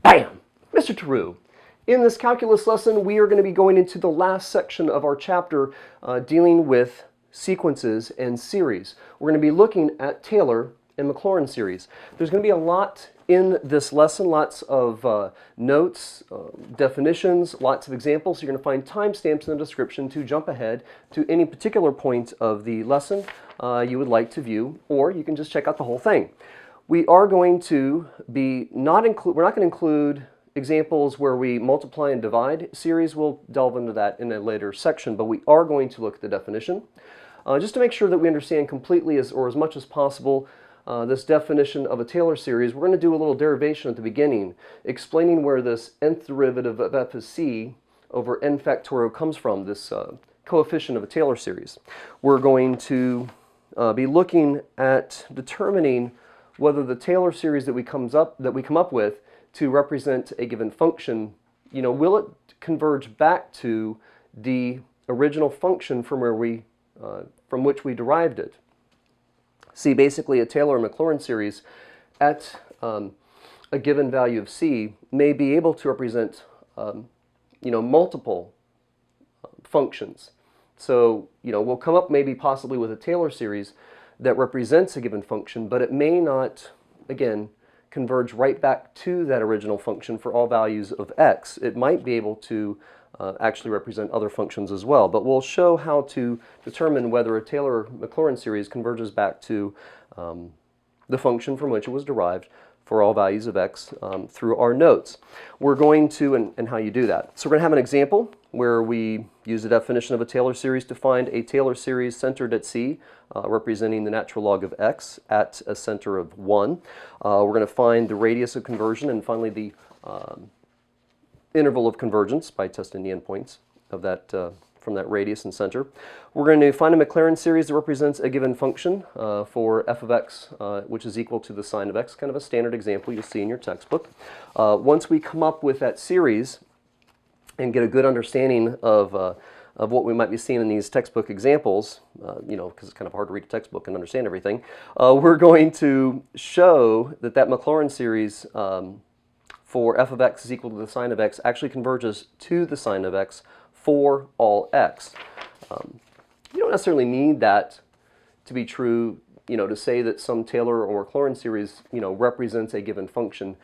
Bam! Mr. Taru. In this calculus lesson, we are going to be going into the last section of our chapter dealing with sequences and series. We're going to be looking at Taylor and Maclaurin series. There's going to be a lot in this lesson, lots of notes, definitions, lots of examples. You're going to find timestamps in the description to jump ahead to any particular point of the lesson you would like to view, or you can just check out the whole thing. We are going to be we're not going to include examples where we multiply and divide series. We'll delve into that in a later section, but we are going to look at the definition. Just to make sure that we understand completely as much as possible this definition of a Taylor series, we're going to do a little derivation at the beginning, explaining where this nth derivative of f of c over n factorial comes from, this coefficient of a Taylor series. We're going to be looking at determining whether the Taylor series that we come up with to represent a given function, will it converge back to the original function from which we derived it? See, basically a Taylor and Maclaurin series at a given value of c may be able to represent multiple functions. So, we'll come up maybe possibly with a Taylor series that represents a given function, but it may not, again, converge right back to that original function for all values of x. It might be able to actually represent other functions as well, but we'll show how to determine whether a Taylor-Maclaurin series converges back to the function from which it was derived for all values of x through our notes. We're going to, and how you do that. So we're going to have an example where we use the definition of a Taylor series to find a Taylor series centered at c, representing the natural log of x at a center of 1. We're going to find the radius of conversion and finally the interval of convergence by testing the endpoints of that from that radius and center. We're going to find a Maclaurin series that represents a given function for f of x, which is equal to the sine of x, kind of a standard example you'll see in your textbook. Once we come up with that series and get a good understanding of what we might be seeing in these textbook examples, because it's kind of hard to read a textbook and understand everything, we're going to show that Maclaurin series for f of x is equal to the sine of x actually converges to the sine of x for all x. You don't necessarily need that to be true, to say that some Taylor or Maclaurin series, represents a given function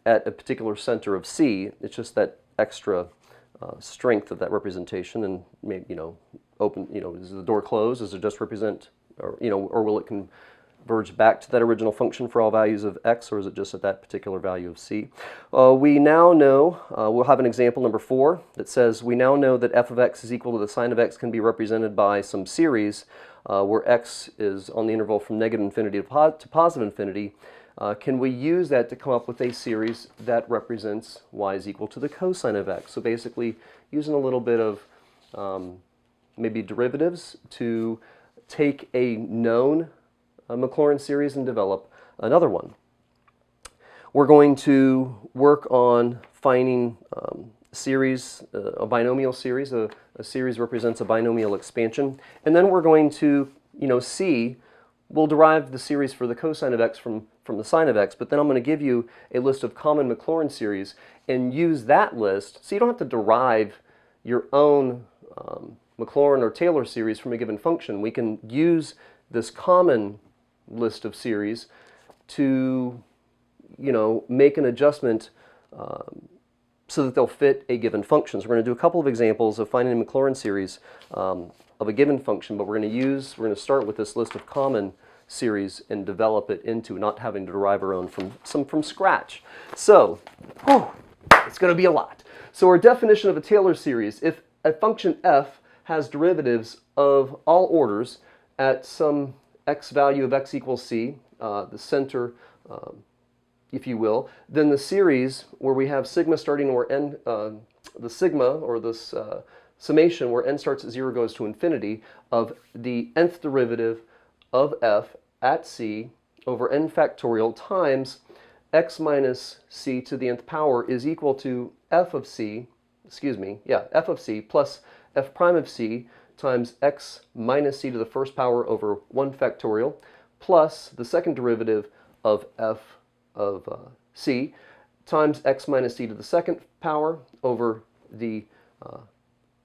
at a particular center of c. It's just that extra strength of that representation, and maybe, open, is the door closed? Does it just represent, or will it converge back to that original function for all values of x, or is it just at that particular value of c? We now know, we'll have an example number 4 that says we now know that f of x is equal to the sine of x can be represented by some series where x is on the interval from negative infinity to positive infinity. Can we use that to come up with a series that represents y is equal to the cosine of x? So basically using a little bit of maybe derivatives to take a known Maclaurin series and develop another one. We're going to work on finding series, a binomial series. A series represents a binomial expansion. And then we're going to, see, we'll derive the series for the cosine of x from the sine of x, but then I'm going to give you a list of common Maclaurin series and use that list, so you don't have to derive your own Maclaurin or Taylor series from a given function. We can use this common list of series to, make an adjustment so that they'll fit a given function. So we're going to do a couple of examples of finding a Maclaurin series of a given function, but we're going to start with this list of common series and develop it into not having to derive our own from scratch. So, it's going to be a lot. So our definition of a Taylor series: if a function f has derivatives of all orders at some x value of x equals c, the center, if you will, then the series where we have sigma starting where n, the sigma or this summation where n starts at 0 goes to infinity of the nth derivative of f at c over n factorial times x minus c to the nth power is equal to f of c plus f prime of c times x minus c to the first power over 1 factorial plus the second derivative of f of c times x minus c to the second power over the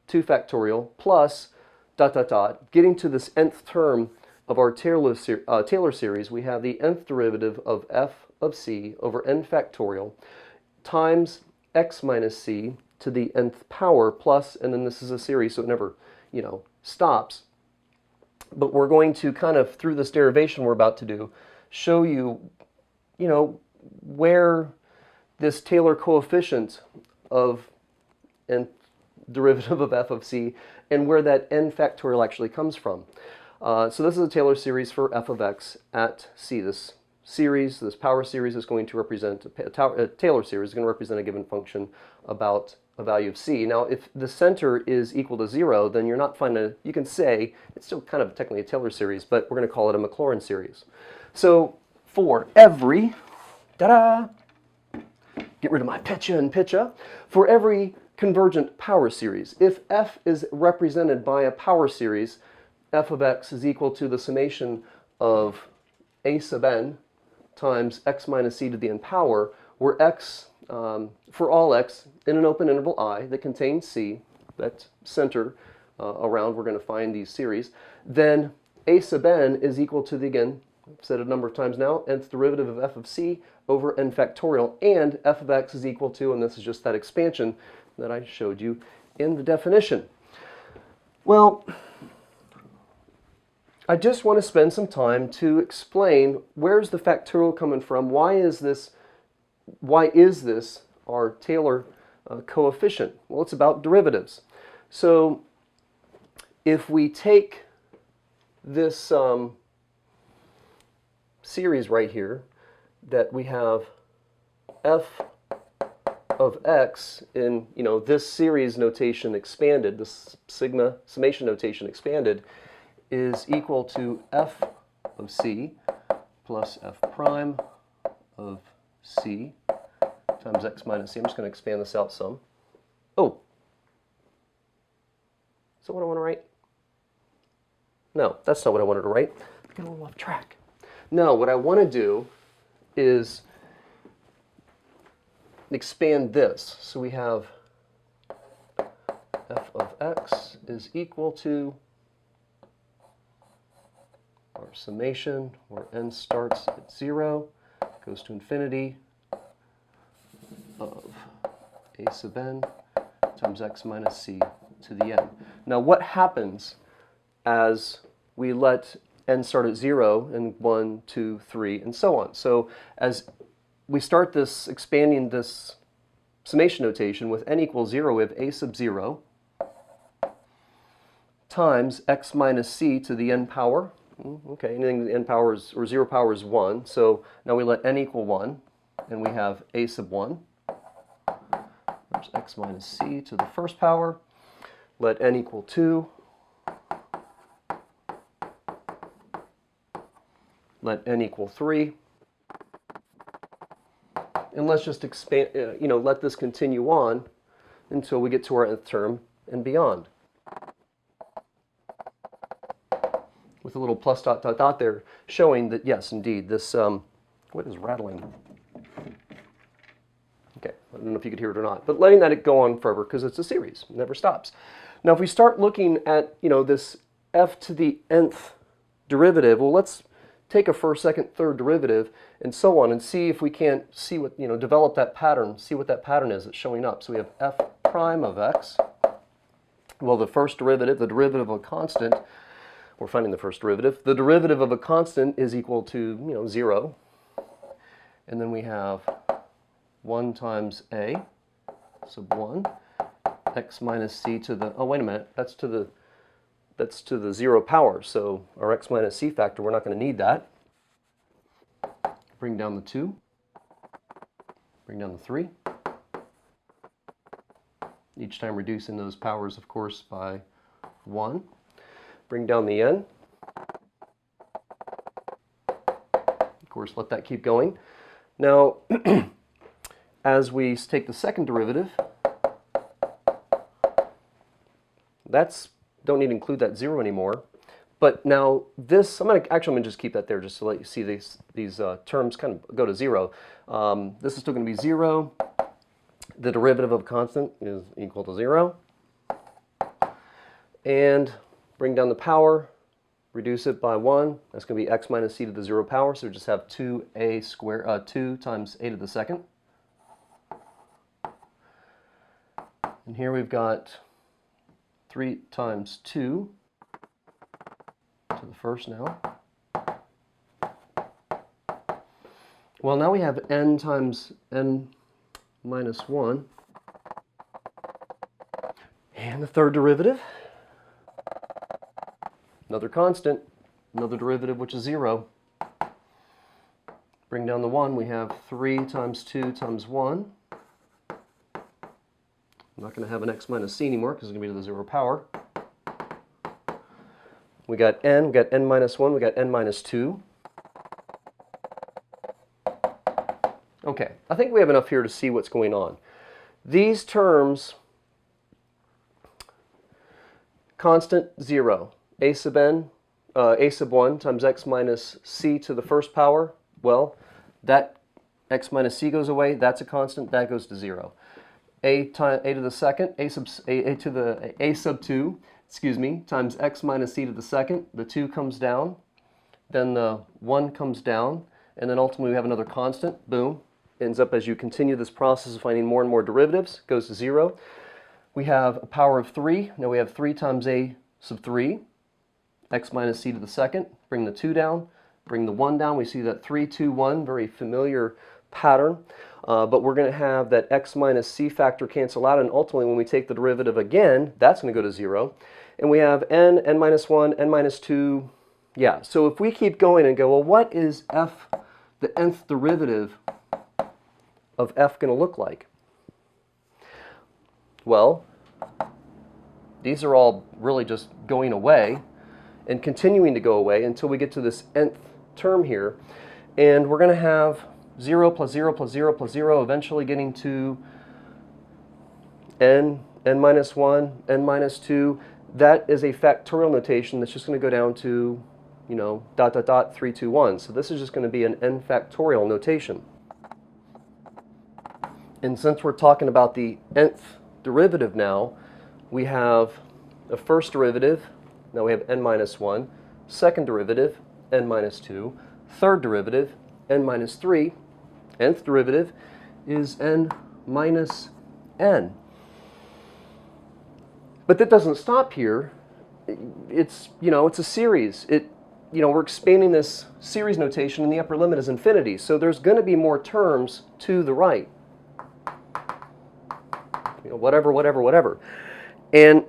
2 factorial plus dot dot dot. Getting to this nth term of our Taylor series, we have the nth derivative of f of c over n factorial times x minus c to the nth power plus, and then this is a series, so it never, stops. But we're going to kind of, through this derivation we're about to do, show you, where this Taylor coefficient of nth derivative of f of c and where that n factorial actually comes from. So this is a Taylor series for f of x at c. This series, this power series, is going to represent, a Taylor series is going to represent a given function about a value of c. Now, if the center is equal to 0, then you're not finding you can say, it's still kind of technically a Taylor series, but we're going to call it a Maclaurin series. So for every, ta-da, get rid of my pitcha, for every convergent power series, if f is represented by a power series, f of x is equal to the summation of a sub n times x minus c to the n power, where x, for all x in an open interval I that contains c, that center around we're going to find these series, then a sub n is equal to the, again, I've said it a number of times now, nth derivative of f of c over n factorial, and f of x is equal to, and this is just that expansion that I showed you in the definition. Well, I just want to spend some time to explain where's the factorial coming from, why is this our Taylor coefficient? Well, it's about derivatives. So if we take this series right here, that we have f of x in, this series notation expanded, this sigma summation notation expanded, is equal to f of c plus f prime of c times x minus c. I'm just going to expand this out some. Oh, is that what I want to write? No, that's not what I wanted to write. I got a little off track. No, what I want to do is expand this. So we have f of x is equal to our summation, where n starts at 0, goes to infinity, of a sub n times x minus c to the n. Now what happens as we let n start at 0 and 1, 2, 3, and so on? So as we start this, expanding this summation notation with n equals 0, we have a sub 0 times x minus c to the n power. Okay, anything n power is, or 0 power is 1. So now we let n equal 1, and we have a sub 1. There's x minus c to the first power. Let n equal 2. Let n equal 3. And let's just expand, let this continue on until we get to our nth term and beyond. With a little plus dot dot dot there, showing that yes, indeed, this, what is rattling? Okay, I don't know if you could hear it or not, but letting that go on forever because it's a series, it never stops. Now if we start looking at, this f to the nth derivative, well, let's take a first, second, third derivative and so on and see if we can't see what, develop that pattern, see what that pattern is that's showing up. So we have f prime of x. Well, the first derivative, the derivative of a constant, we're finding the first derivative. The derivative of a constant is equal to, 0. And then we have 1 times a sub 1, x minus c to the, oh, wait a minute, that's to the 0 power. So our x minus c factor, we're not going to need that. Bring down the 2. Bring down the 3. Each time reducing those powers, of course, by 1. Bring down the n. Of course, let that keep going. Now, as we take the second derivative, don't need to include that 0 anymore, But now this, I'm going to just keep that there just to let you see these terms kind of go to 0. This is still going to be 0. The derivative of a constant is equal to 0. And bring down the power, reduce it by 1. That's going to be x minus c to the 0 power. So we just have 2a squared, 2 times a to the second. And here we've got 3 times 2 to the first now. Well, now we have n times n minus 1. And the third derivative. Another constant, another derivative, which is 0. Bring down the 1, we have 3 times 2 times 1. I'm not going to have an x minus c anymore because it's going to be to the 0 power. We got n minus 1, we got n minus 2. Okay, I think we have enough here to see what's going on. These terms, constant 0, a sub n, a sub 1 times x minus c to the first power, well, that x minus c goes away, that's a constant, that goes to 0. A to the second, a sub 2, excuse me, times x minus c to the second, the 2 comes down, then the 1 comes down, and then ultimately we have another constant, boom, ends up as you continue this process of finding more and more derivatives, goes to 0. We have a power of 3, now we have 3 times a sub 3, x minus c to the second, bring the 2 down, bring the 1 down, we see that 3, 2, 1, very familiar pattern. But we're going to have that x minus c factor cancel out, and ultimately when we take the derivative again, that's going to go to 0. And we have n, n minus 1, n minus 2. Yeah, so if we keep going and go, well, what is f, the nth derivative of f going to look like? Well, these are all really just going away and continuing to go away until we get to this nth term here. And we're going to have 0 plus 0 plus 0 plus 0, eventually getting to n, n minus 1, n minus 2. That is a factorial notation that's just going to go down to, you know, dot, dot, dot, 3, 2, 1. So this is just going to be an n factorial notation. And since we're talking about the nth derivative now, we have a first derivative, now we have n minus 1, second derivative, n minus 2, third derivative, n minus 3, nth derivative is n minus n. But that doesn't stop here. It's, you know, it's a series. We're expanding this series notation, and the upper limit is infinity. So there's going to be more terms to the right. You know, whatever, whatever, whatever. And,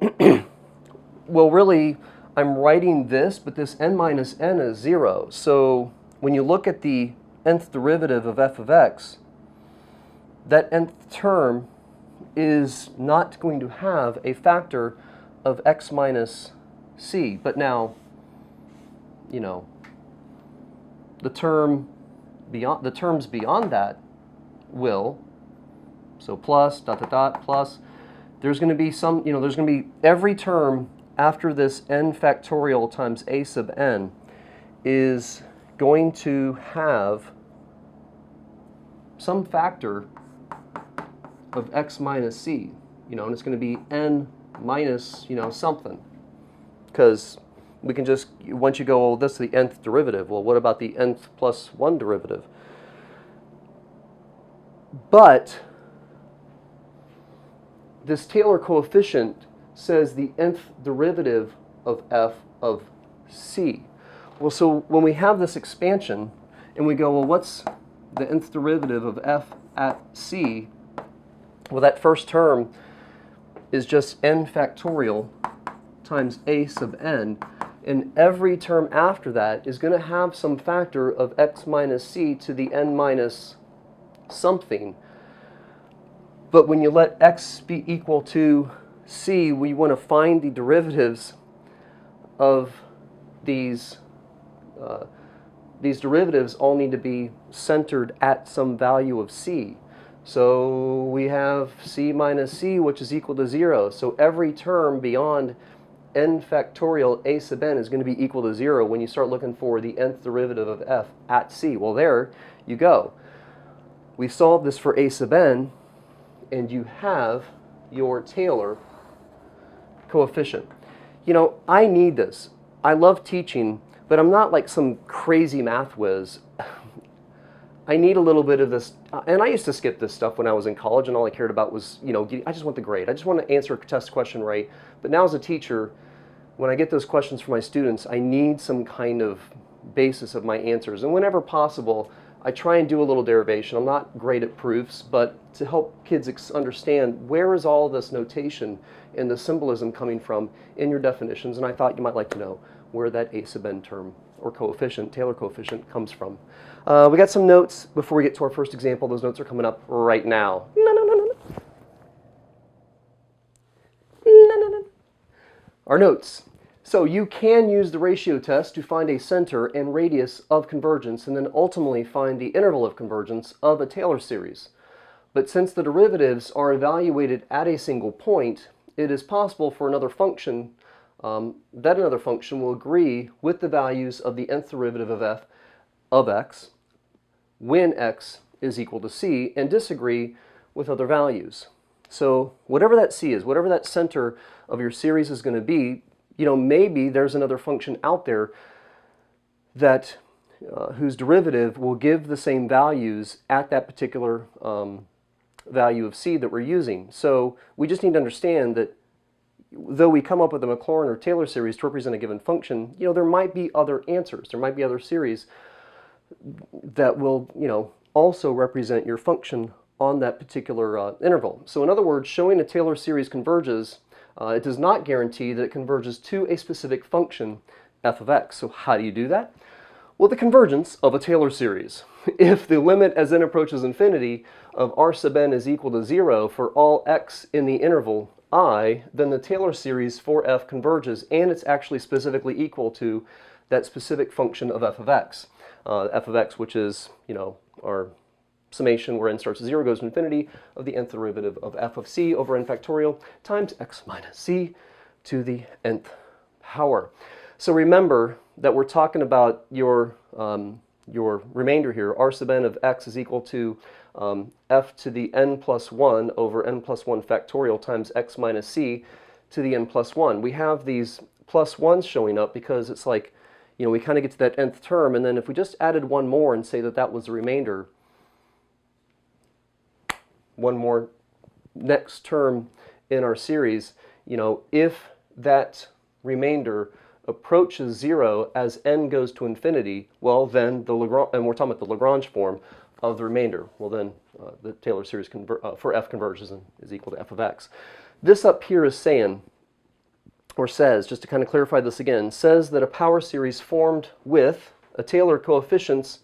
well, really, I'm writing this, but this n minus n is 0. So when you look at the nth derivative of f of x, that nth term is not going to have a factor of x minus c. But now, you know, the terms beyond that will, so plus, dot, dot, dot, plus, there's going to be some, you know, there's going to be every term after this n factorial times a sub n is going to have some factor of x minus c, you know, and it's going to be n minus, you know, something. Because we can just, once you go, oh, this is the nth derivative, well, what about the nth plus 1 derivative? But this Taylor coefficient says the nth derivative of f of c. Well, so when we have this expansion and we go, well, what's the nth derivative of f at c? Well, that first term is just n factorial times a sub n, and every term after that is going to have some factor of x minus c to the n minus something. But when you let x be equal to c, we want to find the derivatives of these derivatives all need to be centered at some value of c. So we have c minus c, which is equal to 0. So every term beyond n factorial a sub n is going to be equal to 0 when you start looking for the nth derivative of f at c. Well, there you go. We solved this for a sub n, and you have your Taylor coefficient. You know, I need this. I love teaching, but I'm not like some crazy math whiz. I need a little bit of this, and I used to skip this stuff when I was in college, and all I cared about was, you know, I just want the grade. I just want to answer a test question right. But now as a teacher, when I get those questions from my students, I need some kind of basis of my answers. And whenever possible, I try and do a little derivation. I'm not great at proofs, but to help kids understand where is all this notation and the symbolism coming from in your definitions. And I thought you might like to know where that a sub n term or coefficient, Taylor coefficient, comes from. We got some notes before we get to our first example. Those notes are coming up right now. Our notes. So you can use the ratio test to find a center and radius of convergence and then ultimately find the interval of convergence of a Taylor series. But since the derivatives are evaluated at a single point, it is possible for another function that another function will agree with the values of the nth derivative of f of x when x is equal to c and disagree with other values. So whatever that c is, whatever that center of your series is going to be, you know, maybe there's another function out there that whose derivative will give the same values at that particular value of c that we're using. So we just need to understand that though we come up with a Maclaurin or Taylor series to represent a given function, you know, there might be other answers. There might be other series that will, you know, also represent your function on that particular interval. So in other words, showing a Taylor series converges, it does not guarantee that it converges to a specific function, f of x. So how do you do that? Well, the convergence of a Taylor series. If the limit as n approaches infinity of r sub n is equal to 0 for all x in the interval I, then the Taylor series for f converges, and it's actually specifically equal to that specific function of f of x, which is, you know, our summation where n starts at 0 goes to infinity of the nth derivative of f of c over n factorial times x minus c to the nth power. So remember that we're talking about your remainder here. R sub n of x is equal to f to the n plus 1 over n plus 1 factorial times x minus c to the n plus 1. We have these plus 1s showing up because it's like, you know, we kind of get to that nth term, and then if we just added one more and say that that was the remainder, one more next term in our series, you know, if that remainder approaches 0 as n goes to infinity, well then the Lagrange, and we're talking about the Lagrange form of the remainder, well then the Taylor series for f converges and is equal to f of x. This up here is saying, or says, just to kind of clarify this again, says that a power series formed with a Taylor coefficients,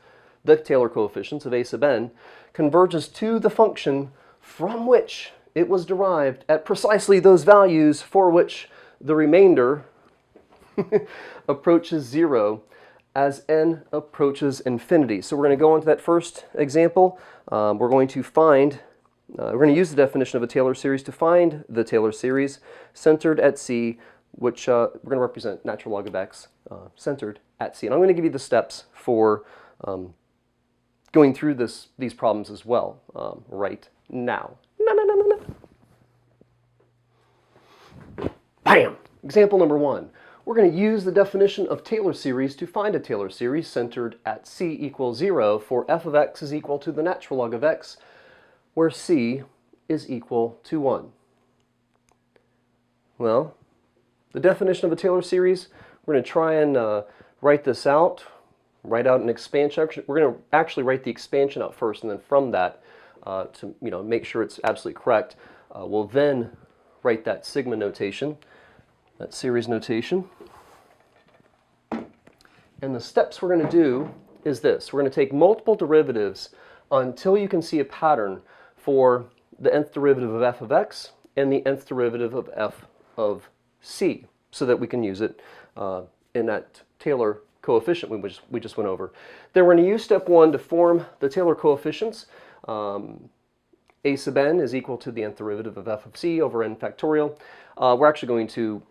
the Taylor coefficients of a sub n, converges to the function from which it was derived at precisely those values for which the remainder approaches 0 as n approaches infinity. So we're going to go on to that first example. We're going to use the definition of a Taylor series to find the Taylor series centered at c, which we're going to represent natural log of x centered at c. And I'm going to give you the steps for going through these problems as well right now. Bam! Example number 1. We're going to use the definition of Taylor series to find a Taylor series centered at c equals 0 for f of x is equal to the natural log of x, where c is equal to 1. Well, the definition of a Taylor series, we're going to try and write this out, write out an expansion. We're going to actually write the expansion out first, and then from that, to make sure it's absolutely correct, we'll then write that sigma notation, that series notation. And the steps we're going to do is this. We're going to take multiple derivatives until you can see a pattern for the nth derivative of f of x and the nth derivative of f of c, so that we can use it in that Taylor coefficient we just went over. Then we're going to use step 1 to form the Taylor coefficients. A sub n is equal to the nth derivative of f of c over n factorial. We're actually going to,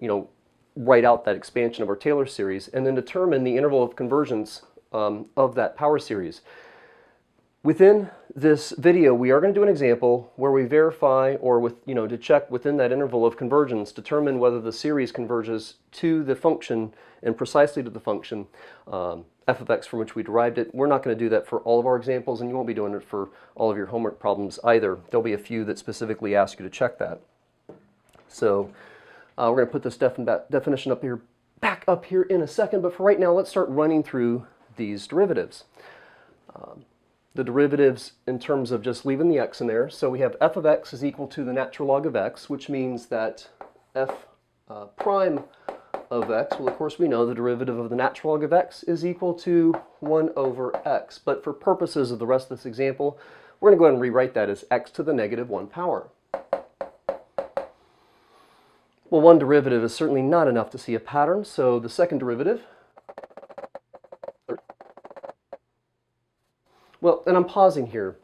write out that expansion of our Taylor series, and then determine the interval of convergence of that power series. Within this video, we are going to do an example where we verify, or to check within that interval of convergence, determine whether the series converges to the function and precisely to the function f of x from which we derived it. We're not going to do that for all of our examples, and you won't be doing it for all of your homework problems either. There'll be a few that specifically ask you to check that. So we're going to put this definition back up here in a second, but for right now, let's start running through these derivatives. The derivatives in terms of just leaving the x in there. So we have f of x is equal to the natural log of x, which means that f prime of x, well, of course, we know the derivative of the natural log of x is equal to 1 over x. But for purposes of the rest of this example, we're going to go ahead and rewrite that as x to the negative 1 power. Well, one derivative is certainly not enough to see a pattern, so the second derivative. Well, and I'm pausing here.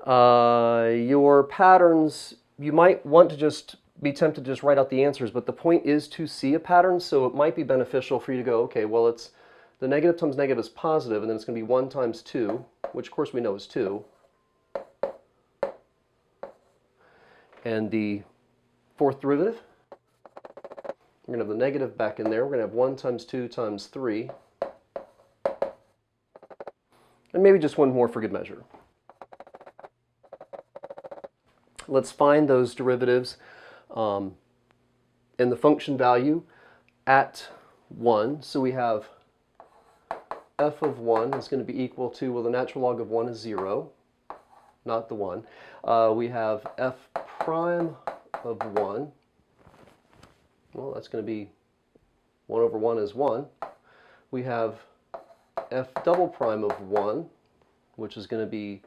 Your patterns, you might want to just be tempted to just write out the answers, but the point is to see a pattern, so it might be beneficial for you to go, okay, well, it's the negative times negative is positive, and then it's going to be 1 times 2, which of course we know is 2. And the fourth derivative, we're going to have the negative back in there. We're going to have 1 times 2 times 3. And maybe just one more for good measure. Let's find those derivatives and the function value at 1. So we have f of 1 is going to be equal to, well, the natural log of 1 is 0, not the 1. We have f prime of 1. Well, that's going to be 1 over 1 is 1. We have f double prime of 1, which is going to be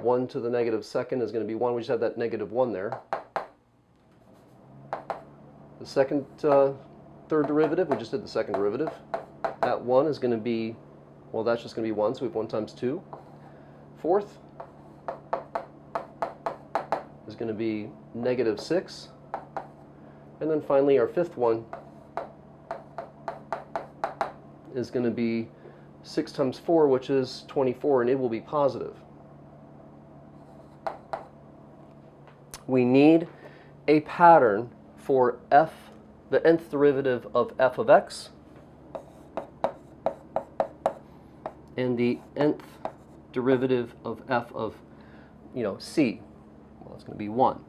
1 to the negative second is going to be 1. We just have that negative 1 there. The second, third derivative, we just did the second derivative. That 1 is going to be, well, that's just going to be 1, so we have 1 times 2. Fourth is going to be negative 6. And then finally, our fifth one is going to be 6 times 4, which is 24, and it will be positive. We need a pattern for f, the nth derivative of f of x, and the nth derivative of f of, c. Well, it's going to be 1.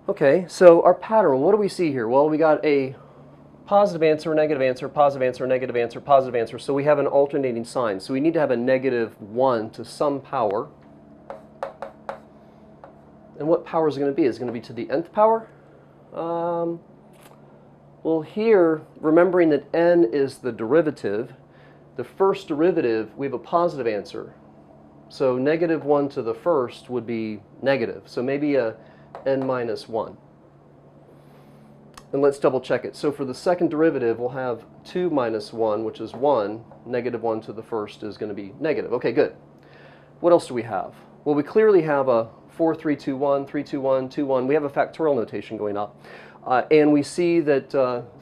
Okay, so our pattern, what do we see here? Well, we got a positive answer, negative answer, positive answer, negative answer, positive answer. So we have an alternating sign. So we need to have a negative 1 to some power. And what power is it going to be? Is it going to be to the nth power? Well, here, remembering that n is the derivative, the first derivative, we have a positive answer. So negative 1 to the first would be negative. So maybe a n minus 1. And let's double check it. So for the second derivative, we'll have 2 minus 1, which is 1. Negative 1 to the first is going to be negative. Okay, good. What else do we have? Well, we clearly have a 4, 3, 2, 1, 3, 2, 1, 2, 1. We have a factorial notation going up. And we see that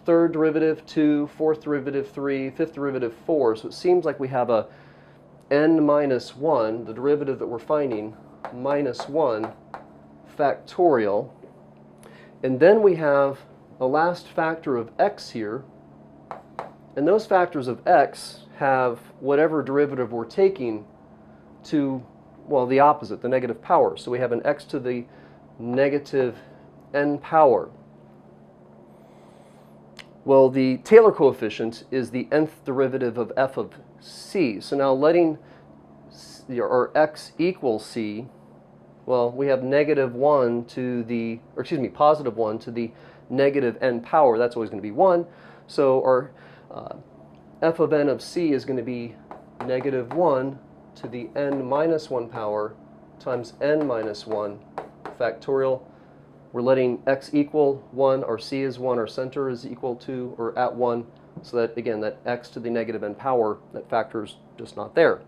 third derivative 2, fourth derivative 3, fifth derivative 4. So it seems like we have a n minus 1, the derivative that we're finding, minus 1 factorial. And then we have the last factor of x here. And those factors of x have whatever derivative we're taking to, well, the opposite, the negative power. So we have an x to the negative n power. Well, the Taylor coefficient is the nth derivative of f of c. So now letting our x equal c, well, we have negative 1 to the, or excuse me, positive 1 to the negative n power. That's always going to be 1. So our f of n of c is going to be negative 1 to the n minus 1 power times n minus 1 factorial. We're letting x equal 1, our c is 1, our center is equal to, or at 1, so that, again, that x to the negative n power, that factor is just not there.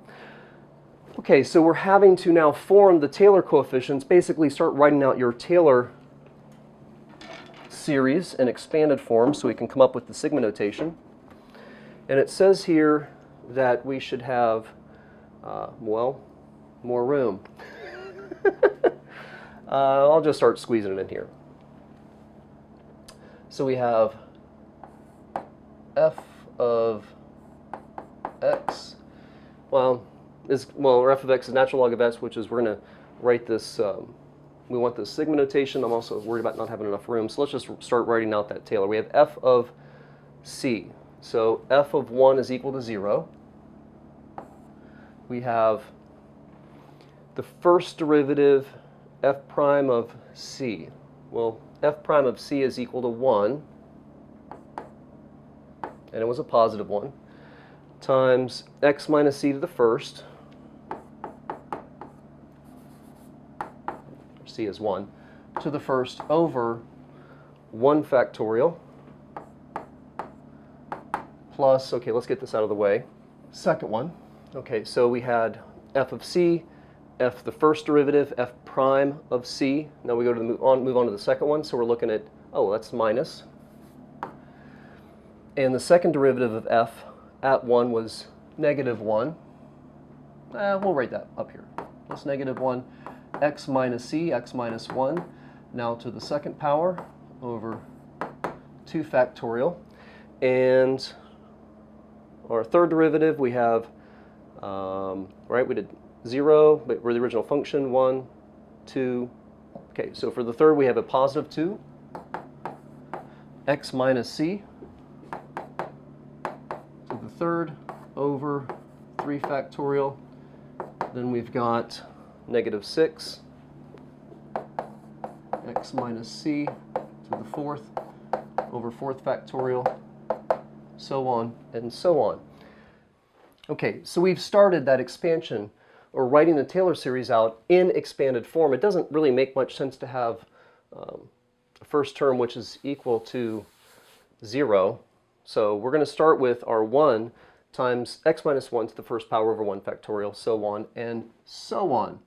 Okay, so we're having to now form the Taylor coefficients, basically start writing out your Taylor series in expanded form so we can come up with the sigma notation. And it says here that we should have, well, more room. I'll just start squeezing it in here. So we have f of x, or f of x is natural log of s, which is we're going to write this, we want this sigma notation. I'm also worried about not having enough room, so let's just start writing out that Taylor. We have f of c. So f of 1 is equal to 0. We have the first derivative f prime of c. Well, f prime of c is equal to 1, and it was a positive one, times x minus c to the first, c is 1, to the first over 1 factorial, plus, okay, let's get this out of the way, second one. Okay, so we had f of c, f the first derivative, f prime of c. Now we go to the move on to the second one, so we're looking at, oh, that's minus. And the second derivative of f at 1 was negative 1. We'll write that up here. Plus negative 1, x minus c, x minus 1, now to the second power over 2 factorial. And our third derivative, we have, right, we did 0, but we're the original function, 1, 2. Okay, so for the third, we have a positive 2, x minus c to the third over 3 factorial. Then we've got negative 6, x minus c to the fourth over 4th factorial, so on and so on. Okay, so we've started that expansion, or writing the Taylor series out in expanded form. It doesn't really make much sense to have a first term which is equal to 0. So we're going to start with our 1 times x minus 1 to the first power over 1 factorial, so on and so on.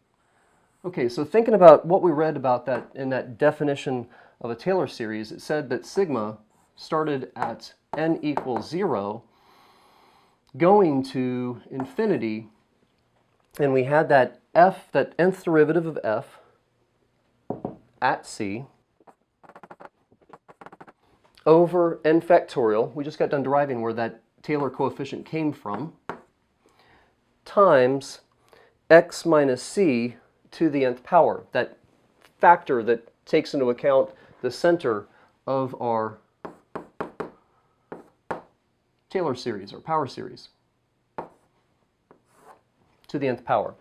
Okay, so thinking about what we read about that in that definition of a Taylor series, it said that sigma started at n equals 0, going to infinity, and we had that f, that nth derivative of f at c over n factorial. We just got done deriving where that Taylor coefficient came from, times x minus c to the nth power, that factor that takes into account the center of our Taylor series, or power series, to the nth power.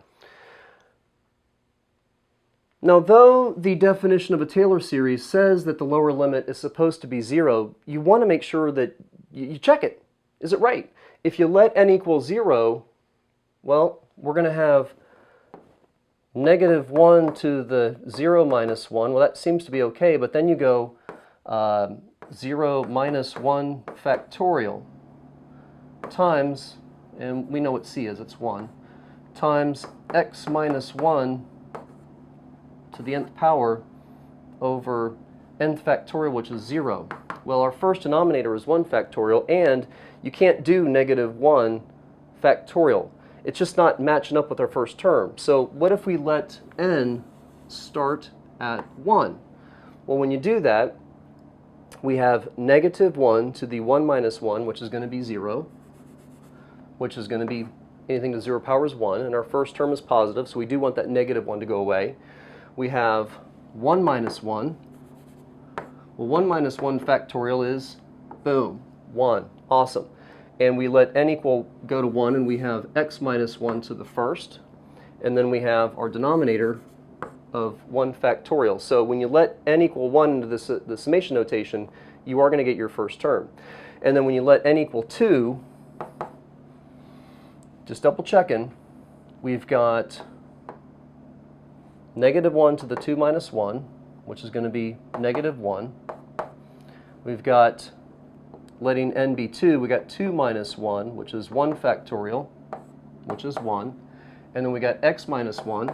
Now, though the definition of a Taylor series says that the lower limit is supposed to be 0, you want to make sure that you check it. Is it right? If you let n equal 0, well, we're going to have negative 1 to the 0 minus 1. Well, that seems to be okay, but then you go 0 minus 1 factorial times, and we know what c is, it's 1, times x minus 1 to the nth power over n factorial, which is 0. Well, our first denominator is 1 factorial, and you can't do negative 1 factorial. It's just not matching up with our first term. So what if we let n start at 1? Well, when you do that, we have negative 1 to the 1 minus 1, which is going to be 0, which is going to be anything to 0 power is 1, and our first term is positive, so we do want that negative 1 to go away. We have 1 minus 1. Well, 1 minus 1 factorial is, boom, 1. Awesome. And we let n equal go to 1, and we have x minus 1 to the first. And then we have our denominator of 1 factorial. So when you let n equal 1 into the summation notation, you are going to get your first term. And then when you let n equal 2, just double checking, we've got negative 1 to the 2 minus 1, which is going to be negative 1. We've got, letting n be 2, we got 2 minus 1, which is 1 factorial, which is 1. And then we got x minus 1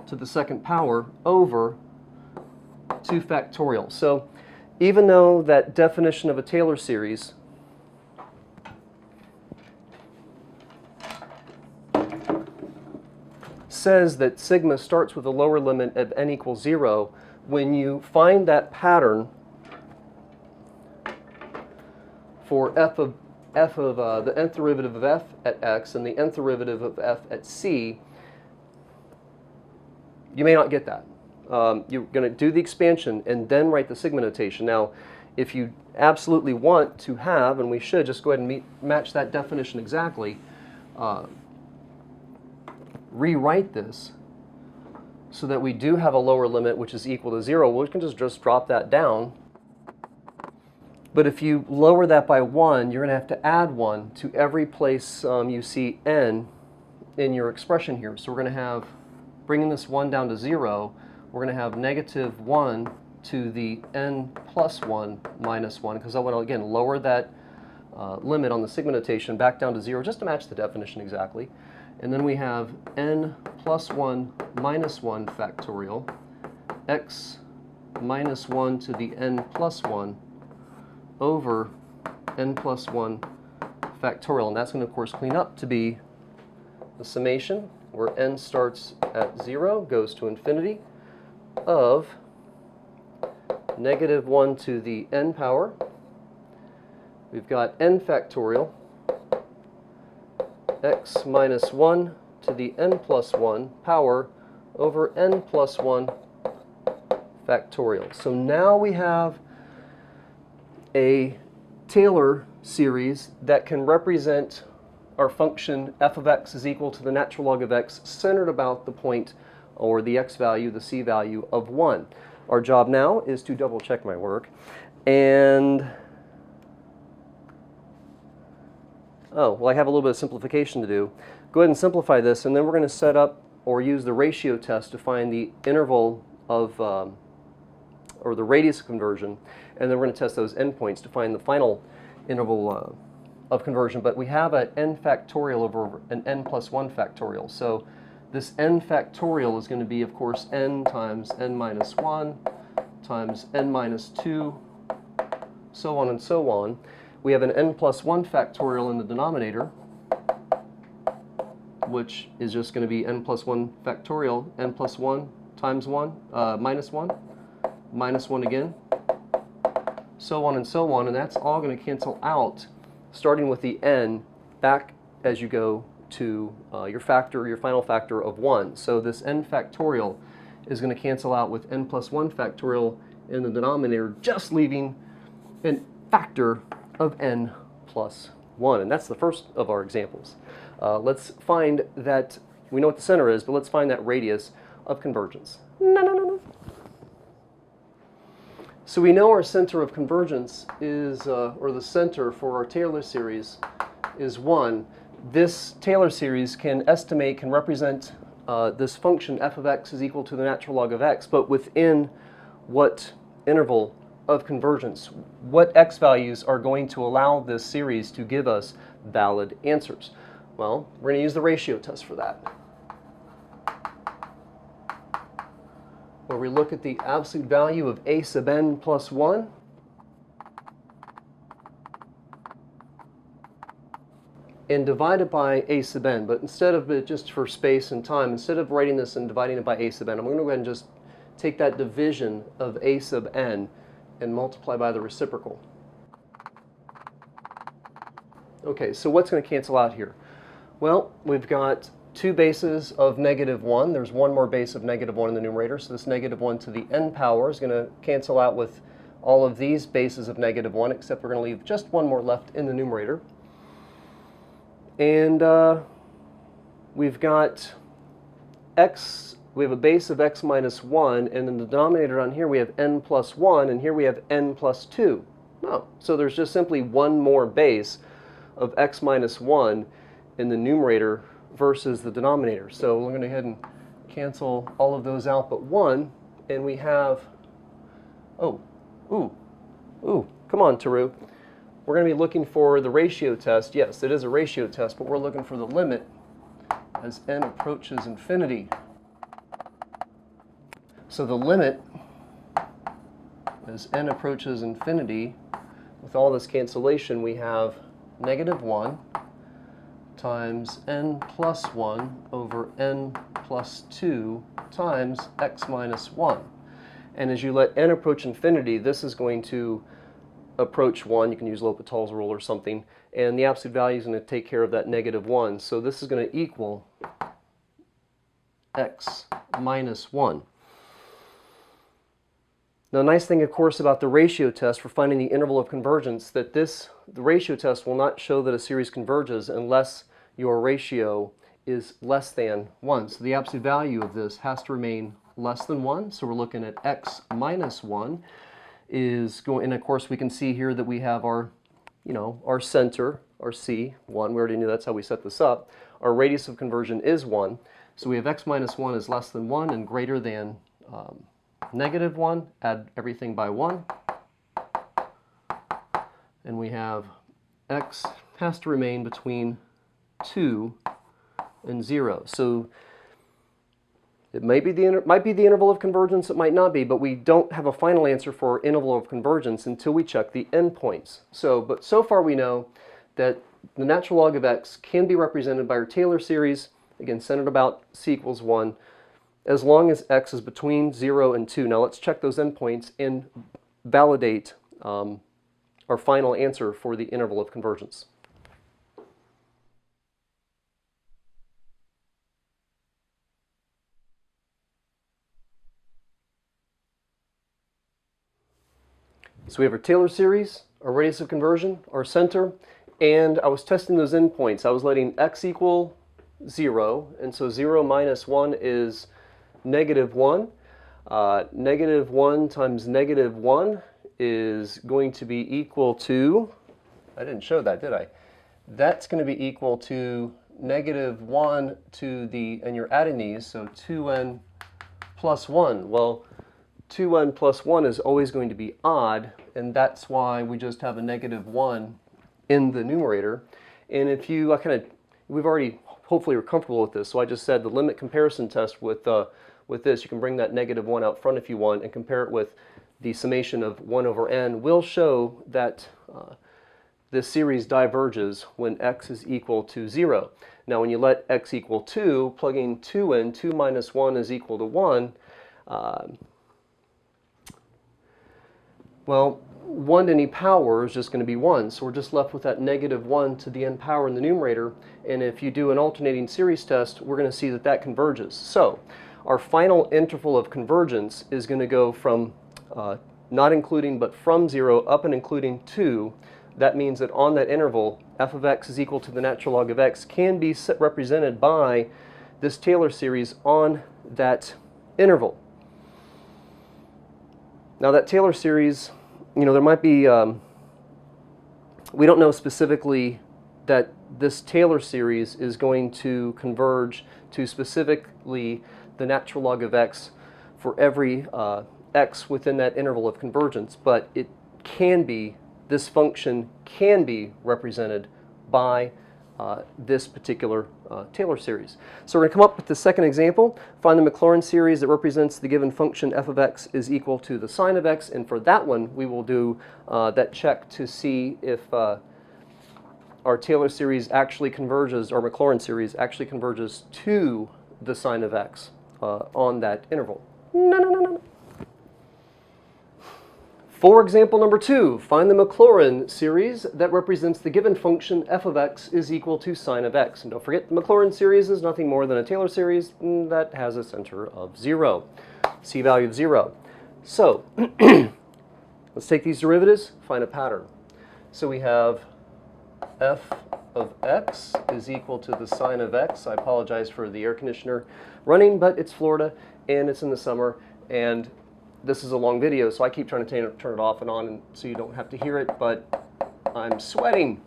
to the second power over 2 factorial. So even though that definition of a Taylor series says that sigma starts with a lower limit of n equals 0, when you find that pattern for f of the nth derivative of f at x and the nth derivative of f at c, you may not get that. You're going to do the expansion and then write the sigma notation. Now, if you absolutely want to have, and we should just go ahead and match that definition exactly, rewrite this so that we do have a lower limit which is equal to 0. We can just drop that down. But if you lower that by 1, you're going to have to add 1 to every place you see n in your expression here. So we're going to have, bringing this 1 down to 0, we're going to have negative 1 to the n plus 1 minus 1, because I want to, again, lower that limit on the sigma notation back down to 0 just to match the definition exactly. And then we have n plus 1 minus 1 factorial, x minus 1 to the n plus 1 over n plus 1 factorial. And that's going to, of course, clean up to be the summation, where n starts at 0, goes to infinity, of negative 1 to the n power. We've got n factorial, x minus 1 to the n plus 1 power over n plus 1 factorial. So now we have a Taylor series that can represent our function f of x is equal to the natural log of x centered about the point, or the x value, the c value of 1. Our job now is to double check my work, and oh, well, I have a little bit of simplification to do. Go ahead and simplify this, and then we're going to set up or use the ratio test to find the interval of, or the radius of conversion, and then we're going to test those endpoints to find the final interval of conversion. But we have an n factorial over an n plus 1 factorial. So this n factorial is going to be, of course, n times n minus 1 times n minus 2, so on and so on. We have an n plus 1 factorial in the denominator, which is just going to be n plus 1 factorial, n plus 1 times 1, minus 1, minus 1 again, so on and so on. And that's all going to cancel out, starting with the n, back as you go to your factor, your final factor of 1. So this n factorial is going to cancel out with n plus 1 factorial in the denominator, just leaving an factor of n plus 1. And that's the first of our examples. Let's find that, we know what the center is, but let's find that radius of convergence. No. So we know our center of convergence is, or the center for our Taylor series is 1. This Taylor series can estimate, can represent this function f of x is equal to the natural log of x, but within what interval of convergence? What x values are going to allow this series to give us valid answers? Well, we're going to use the ratio test for that, where we look at the absolute value of a sub n plus 1 and divide it by a sub n. But instead of it, just for space and time, instead of writing this and dividing it by a sub n, I'm going to go ahead and just take that division of a sub n and multiply by the reciprocal. Okay, so what's going to cancel out here? Well, we've got two bases of negative 1. There's one more base of negative 1 in the numerator, so this negative 1 to the n power is going to cancel out with all of these bases of negative 1, except we're going to leave just one more left in the numerator. And we've got x, we have a base of x minus 1, and in the denominator on here we have n plus 1, and here we have n plus 2. Oh, so there's just simply one more base of x minus 1 in the numerator versus the denominator. So we're going to go ahead and cancel all of those out but 1, and we have, come on, Taru. We're going to be looking for the ratio test. Yes, it is a ratio test, but we're looking for the limit as n approaches infinity. So the limit as n approaches infinity, with all this cancellation, we have negative 1 times n plus 1 over n plus 2 times x minus 1. And as you let n approach infinity, this is going to approach 1. You can use L'Hopital's rule or something. And the absolute value is going to take care of that negative 1. So this is going to equal x minus 1. Now, nice thing, of course, about the ratio test for finding the interval of convergence, that the ratio test will not show that a series converges unless your ratio is less than 1. So the absolute value of this has to remain less than 1. So we're looking at x minus 1 is going, and of course we can see here that we have our, our center, our C, 1. We already knew that's how we set this up. Our radius of conversion is 1. So we have x minus 1 is less than 1 and greater than negative 1. Add everything by 1. And we have x has to remain between 2 and 0. So it might be the interval of convergence, it might not be, but we don't have a final answer for our interval of convergence until we check the endpoints. But so far we know that the natural log of x can be represented by our Taylor series, again centered about c equals 1, as long as x is between 0 and 2. Now let's check those endpoints and validate our final answer for the interval of convergence. So we have our Taylor series, our radius of conversion, our center, and I was testing those endpoints. I was letting x equal 0, and so 0 minus 1 is negative 1. Negative 1 times negative 1 is going to be equal to, I didn't show that, did I? That's going to be equal to negative 1 to the, and you're adding these, so 2n plus 1. Well, 2n plus 1 is always going to be odd, and that's why we just have a negative 1 in the numerator. And if you we've already, hopefully you're comfortable with this, so I just said the limit comparison test with this, you can bring that negative 1 out front if you want and compare it with the summation of 1 over n, will show that this series diverges when x is equal to 0. Now when you let x equal 2, plugging 2 in, 2 minus 1 is equal to 1. Well, 1 to any power is just going to be 1, so we're just left with that negative 1 to the n power in the numerator, and if you do an alternating series test, we're going to see that that converges. So our final interval of convergence is going to go from not including but from 0 up and including 2. That means that on that interval, f of x is equal to the natural log of x can be represented by this Taylor series on that interval. Now that Taylor series, there might be, we don't know specifically that this Taylor series is going to converge to specifically the natural log of x for every x within that interval of convergence, but it can be, this function can be represented by this particular Taylor series. So we're going to come up with the second example, find the Maclaurin series that represents the given function f of x is equal to the sine of x, and for that one we will do that check to see if our Taylor series actually converges, or Maclaurin series actually converges to the sine of x on that interval. No. For example number 2, find the Maclaurin series that represents the given function f of x is equal to sine of x. And don't forget, the Maclaurin series is nothing more than a Taylor series that has a center of 0, c value of 0. So let's take these derivatives, find a pattern. So we have f of x is equal to the sine of x. I apologize for the air conditioner running, but it's Florida and it's in the summer, and this is a long video, so I keep trying to turn it off and on and so you don't have to hear it, but I'm sweating.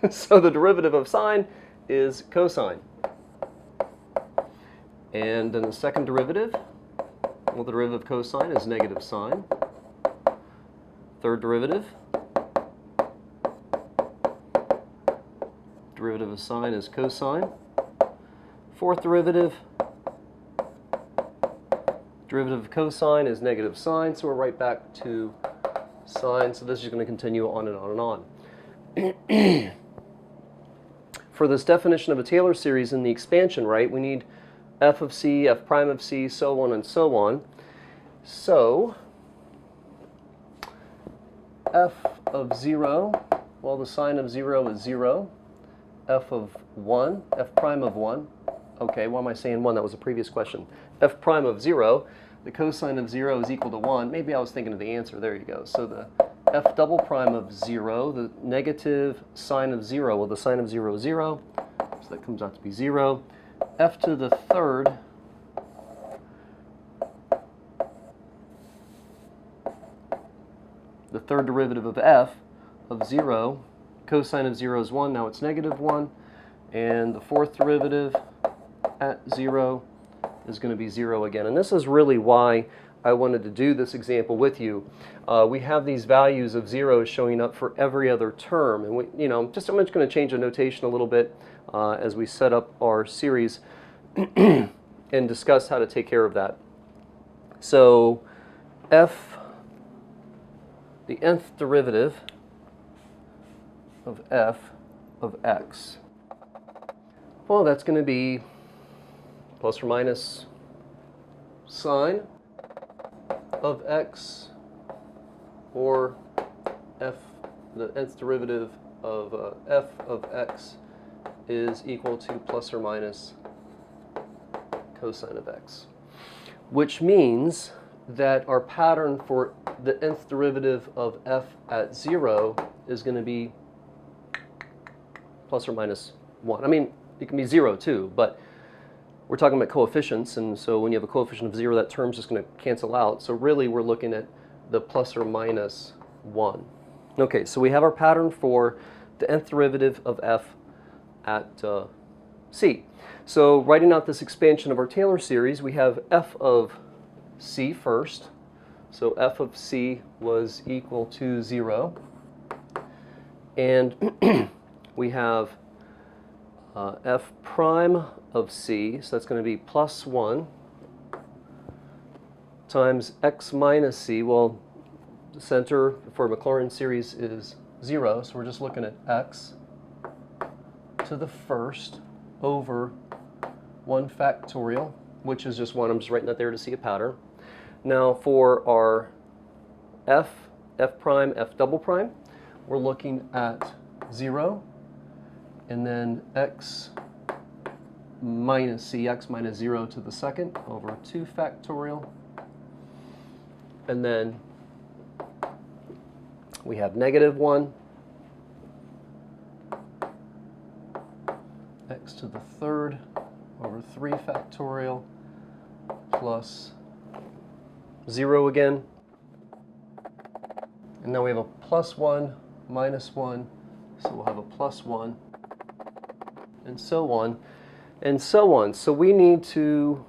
So the derivative of sine is cosine. And then the second derivative, well, the derivative of cosine is negative sine. Third derivative, derivative of sine is cosine. Fourth derivative, derivative of cosine is negative sine, so we're right back to sine. So this is going to continue on and on and on. For this definition of a Taylor series in the expansion, right, we need f of c, f prime of c, so on and so on. So f of 0, well, the sine of 0 is 0. F of 1, f prime of 1. Okay, why am I saying 1? That was a previous question. F prime of 0, the cosine of 0 is equal to 1. Maybe I was thinking of the answer. There you go. So the f double prime of 0, the negative sine of 0, well, the sine of 0 is 0, so that comes out to be 0. F to the third, the third derivative of f of 0, cosine of 0 is 1, now it's negative 1, and the fourth derivative at 0 is going to be 0 again. And this is really why I wanted to do this example with you. We have these values of 0 showing up for every other term, and I'm just going to change the notation a little bit as we set up our series and discuss how to take care of that. So f, the nth derivative of f of x, well, that's going to be plus or minus sine of x, or f, the nth derivative of f of x is equal to plus or minus cosine of x, which means that our pattern for the nth derivative of f at 0 is going to be plus or minus 1. I mean, it can be 0 too, but we're talking about coefficients, and so when you have a coefficient of 0, that term's just going to cancel out. So really, we're looking at the plus or minus 1. Okay, so we have our pattern for the nth derivative of f at c. So writing out this expansion of our Taylor series, we have f of c first. So f of c was equal to 0. And we have f prime of c, so that's going to be plus 1 times x minus c. Well, the center for Maclaurin series is 0, so we're just looking at x to the first over 1 factorial, which is just 1. I'm just writing that there to see a pattern. Now for our f prime, f double prime, we're looking at 0, and then x minus c, x minus 0 to the second over 2 factorial. And then we have negative 1, x to the third over 3 factorial plus 0 again. And now we have a plus 1, minus 1, so we'll have a plus 1, and so on, and so on. So we need to,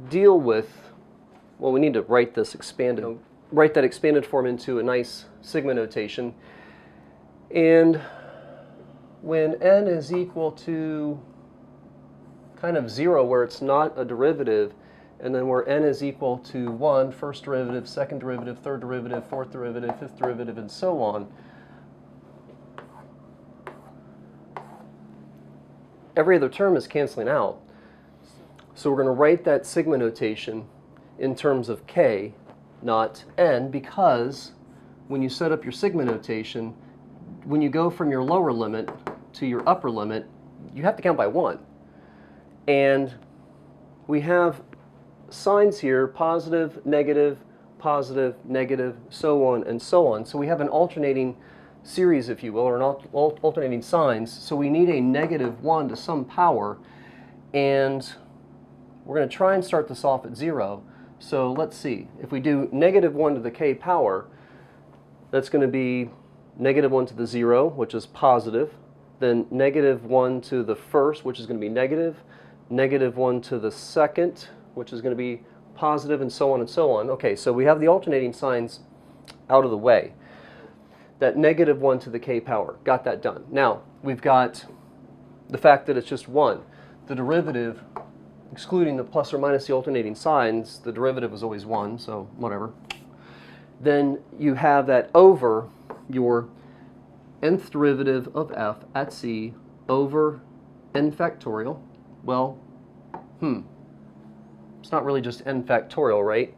deal with, well, we need to write this expanded, write that expanded form into a nice sigma notation. And when n is equal to kind of 0, where it's not a derivative, and then where n is equal to 1, first derivative, second derivative, third derivative, fourth derivative, fifth derivative, and so on, every other term is canceling out. So we're going to write that sigma notation in terms of k, not n, because when you set up your sigma notation, when you go from your lower limit to your upper limit, you have to count by 1. And we have signs here, positive, negative, so on and so on. So we have an alternating series, if you will, or an alternating signs. So we need a negative 1 to some power, and we're going to try and start this off at 0. So let's see. If we do negative 1 to the k power, that's going to be negative 1 to the 0, which is positive, then negative 1 to the first, which is going to be negative, negative 1 to the second, which is going to be positive, and so on and so on. Okay, so we have the alternating signs out of the way. That negative 1 to the k power, got that done. Now, we've got the fact that it's just 1. The derivative, excluding the plus or minus the alternating signs, the derivative was always 1, so whatever. then you have that over your nth derivative of f at c over n factorial. Well, it's not really just n factorial, right?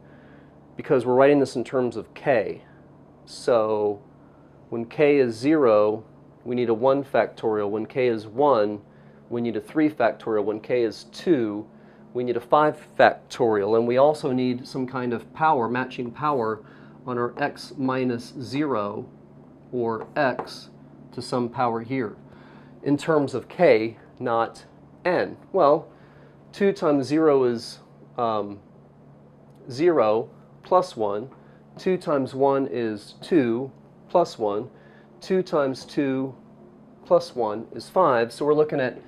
Because we're writing this in terms of k. So when k is 0, we need a 1 factorial. When k is 1, we need a 3 factorial. When k is 2, we need a 5 factorial. And we also need some kind of power, matching power, on our x minus 0, or x to some power here, in terms of k, not n. Well, 2 times 0 is 0 plus 1. 2 times 1 is 2 plus 1. 2 times 2 plus 1 is 5. So we're looking at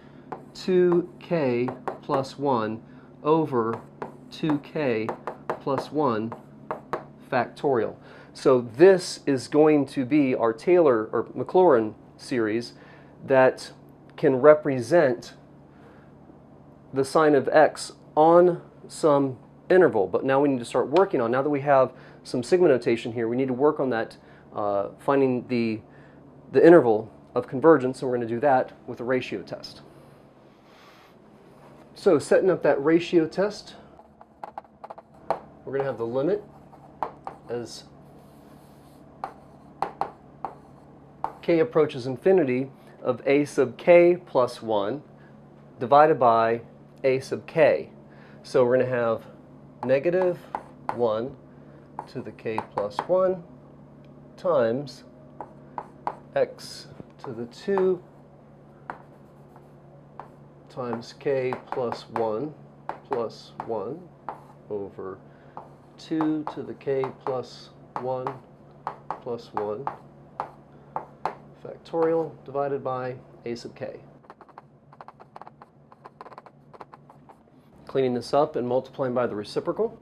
2k plus 1 over 2k plus 1 factorial. So this is going to be our Taylor or Maclaurin series that can represent the sign of x on some interval. But now we need to start working on, now that we have some sigma notation here, we need to work on that, finding the interval of convergence, and we're going to do that with a ratio test. So setting up that ratio test, we're going to have the limit as k approaches infinity of a sub k plus 1 divided by a sub k. So we're going to have negative 1 to the k plus 1 times x to the 2 times k plus 1 over 2 to the k plus 1 factorial divided by a sub k. Cleaning this up and multiplying by the reciprocal.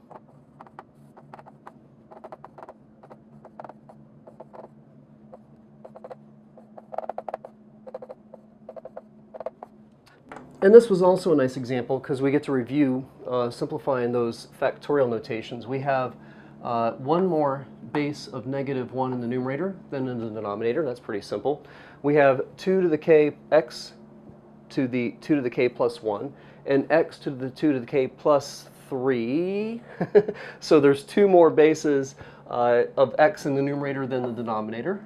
And this was also a nice example because we get to review simplifying those factorial notations. We have one more base of negative 1 in the numerator than in the denominator. That's pretty simple. We have 2 to the k, x to the 2 to the k plus 1, and x to the 2 to the k plus 3. So there's 2 more bases of x in the numerator than the denominator.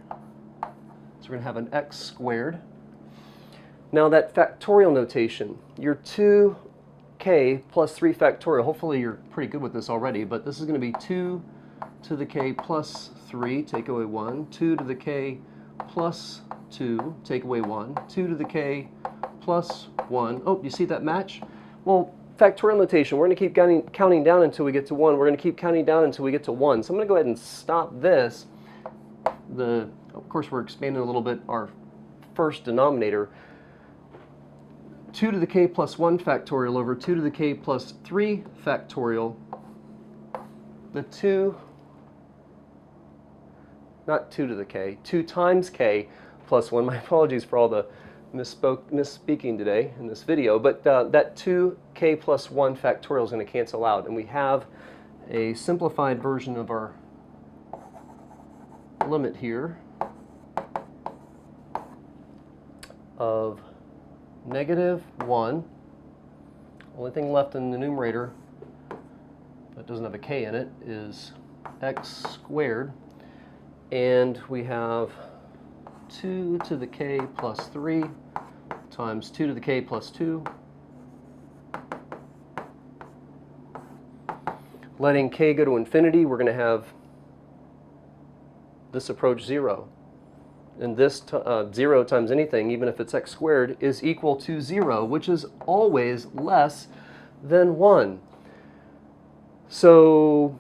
So we're going to have an x squared. Now that factorial notation, your 2k plus 3 factorial, hopefully you're pretty good with this already, but this is going to be 2 to the k plus 3, take away 1, 2 to the k plus 2, take away 1, 2 to the k plus 1. Oh, you see that match? Well, factorial notation, we're going to keep counting down until we get to 1. We're going to keep counting down until we get to 1. So I'm going to go ahead and stop this. Of course, we're expanding a little bit our first denominator. 2 to the k plus 1 factorial over 2 to the k plus 3 factorial. The 2, not 2 to the k, 2 times k plus 1. My apologies for all the misspeaking today in this video, but that 2k plus 1 factorial is going to cancel out, and we have a simplified version of our limit here of negative 1. Only thing left in the numerator that doesn't have a k in it is x squared, and we have 2 to the k plus 3 times 2 to the k plus 2. Letting k go to infinity, we're going to have this approach 0. And this 0 times anything, even if it's x squared, is equal to 0, which is always less than 1. So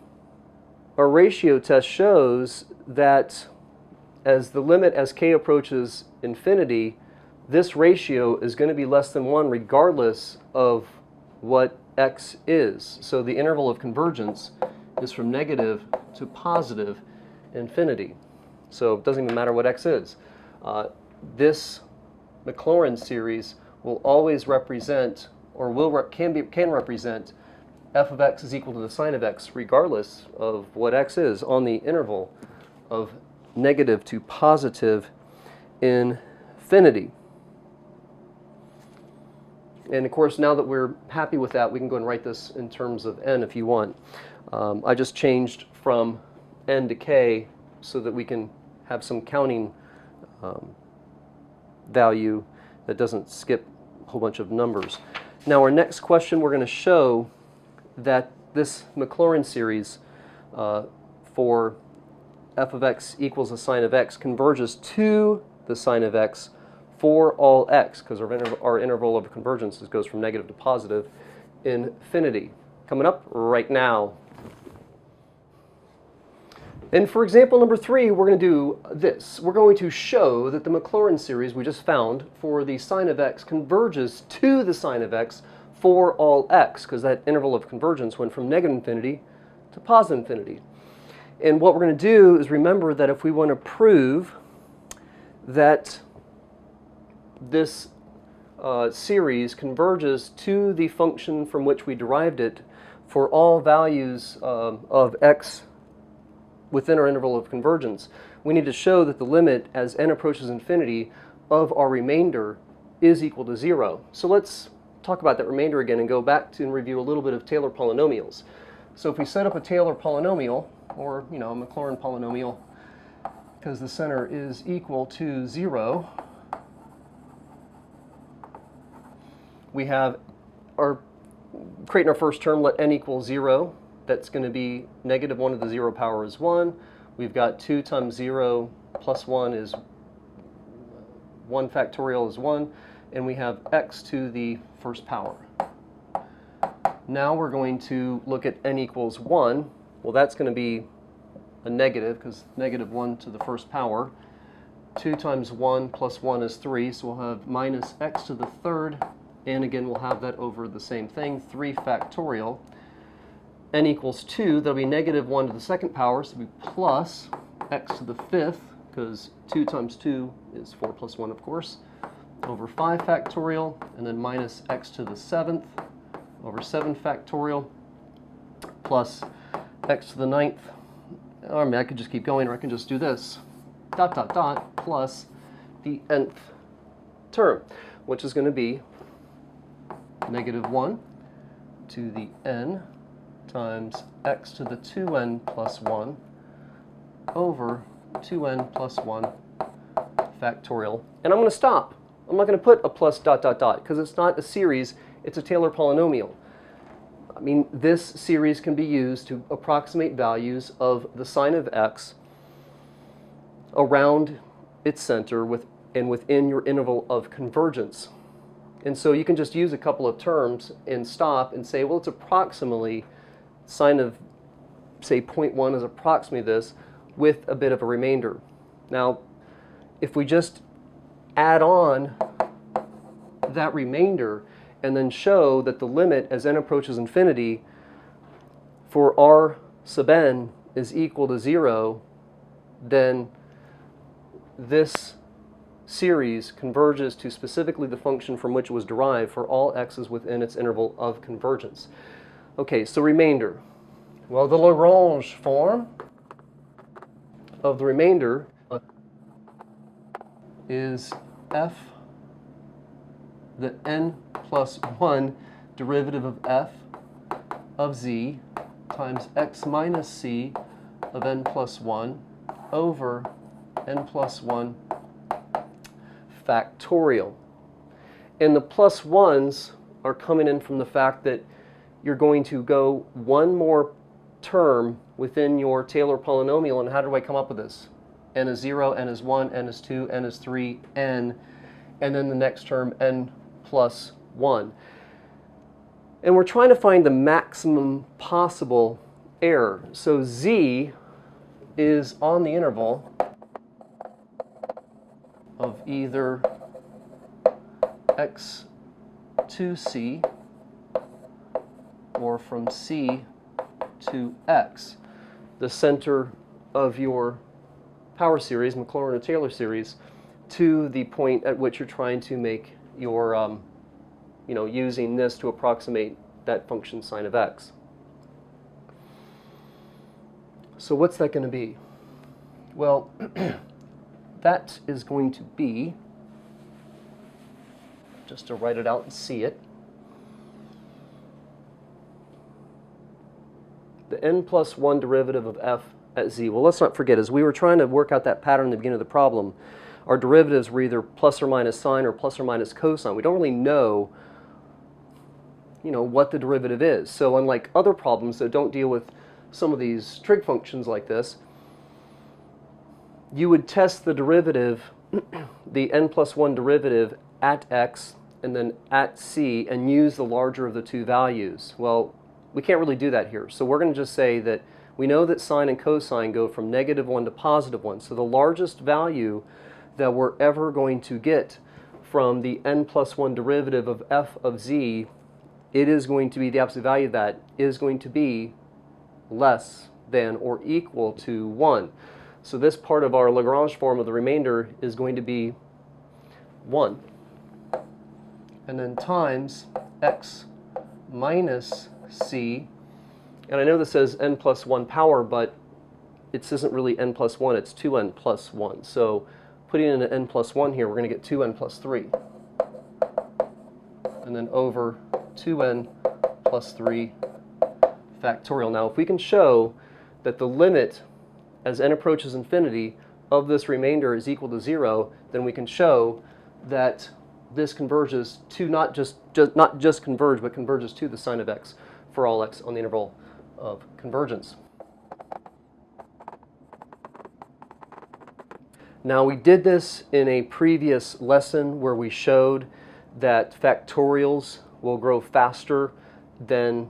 our ratio test shows that as the limit as k approaches infinity, this ratio is going to be less than 1 regardless of what x is. So the interval of convergence is from negative to positive infinity. So it doesn't even matter what x is. This Maclaurin series will always represent, or can represent, f of x is equal to the sine of x regardless of what x is on the interval of negative to positive infinity. And of course, now that we're happy with that, we can go and write this in terms of n if you want. I just changed from n to k so that we can have some counting value that doesn't skip a whole bunch of numbers. Now our next question, we're going to show that this Maclaurin series for f of x equals the sine of x converges to the sine of x for all x, because our interval of convergence goes from negative to positive infinity. Coming up right now. And for example number 3, we're going to do this. We're going to show that the Maclaurin series we just found for the sine of x converges to the sine of x for all x, because that interval of convergence went from negative infinity to positive infinity. And what we're going to do is remember that if we want to prove that this series converges to the function from which we derived it for all values of x within our interval of convergence, we need to show that the limit as n approaches infinity of our remainder is equal to 0. So let's talk about that remainder again and go back to and review a little bit of Taylor polynomials. So if we set up a Taylor polynomial, or a Maclaurin polynomial, because the center is equal to 0, we have creating our first term, let n equal 0. That's going to be negative 1 to the 0 power is 1. We've got 2 times 0 plus 1 is 1 factorial is 1. And we have x to the first power. Now we're going to look at n equals 1. Well, that's going to be a negative, because negative 1 to the first power. 2 times 1 plus 1 is 3, so we'll have minus x to the third. And again, we'll have that over the same thing, 3 factorial. N equals 2, that'll be negative 1 to the second power, so it'll be plus x to the fifth, because 2 times 2 is 4 plus 1, of course, over 5 factorial, and then minus x to the seventh over 7 factorial, plus x to the ninth. Or I mean, I could just keep going, or I can just do this, dot, dot, dot, plus the nth term, which is going to be negative 1 to the n times x to the 2n plus 1 over 2n plus 1 factorial. And I'm going to stop. I'm not going to put a plus dot, dot, dot, because it's not a series, it's a Taylor polynomial. I mean, this series can be used to approximate values of the sine of x around its center and within your interval of convergence. And so you can just use a couple of terms and stop and say, well, it's approximately sine of, say, 0.1 is approximately this with a bit of a remainder. Now, if we just add on that remainder and then show that the limit as n approaches infinity for r sub n is equal to 0, then this series converges to specifically the function from which it was derived for all x's within its interval of convergence. Okay, so remainder. Well, the Lagrange form of the remainder is f, the n plus 1 derivative of f of z times x minus c of n plus 1 over n plus 1 factorial. And the plus 1s are coming in from the fact that you're going to go one more term within your Taylor polynomial. And how do I come up with this? N is 0, n is 1, n is 2, n is 3, n, and then the next term, n plus 1. And we're trying to find the maximum possible error. So z is on the interval of either x to c or from c to x, the center of your power series, Maclaurin or Taylor series, to the point at which you're trying to make your, using this to approximate that function sine of x. So what's that going to be? Well, that is going to be, just to write it out and see it, the n plus 1 derivative of f at z. Well, let's not forget, as we were trying to work out that pattern at the beginning of the problem, our derivatives were either plus or minus sine or plus or minus cosine. We don't really know, what the derivative is. So unlike other problems that don't deal with some of these trig functions like this, you would test the derivative, the n plus 1 derivative at x and then at c, and use the larger of the two values. Well, we can't really do that here. So we're going to just say that we know that sine and cosine go from -1 to +1. So the largest value that we're ever going to get from the n plus 1 derivative of f of z, it is going to be, the absolute value of that is going to be less than or equal to 1. So this part of our Lagrange form of the remainder is going to be 1. And then times x minus c. And I know this says n plus 1 power, but it isn't really n plus 1, it's 2n plus 1. So putting in an n plus 1 here, we're going to get 2n plus 3. And then over 2n plus 3 factorial. Now, if we can show that the limit as n approaches infinity of this remainder is equal to 0, then we can show that this converges to not just converge, but converges to the sine of x for all x on the interval of convergence. Now, we did this in a previous lesson where we showed that factorials will grow faster than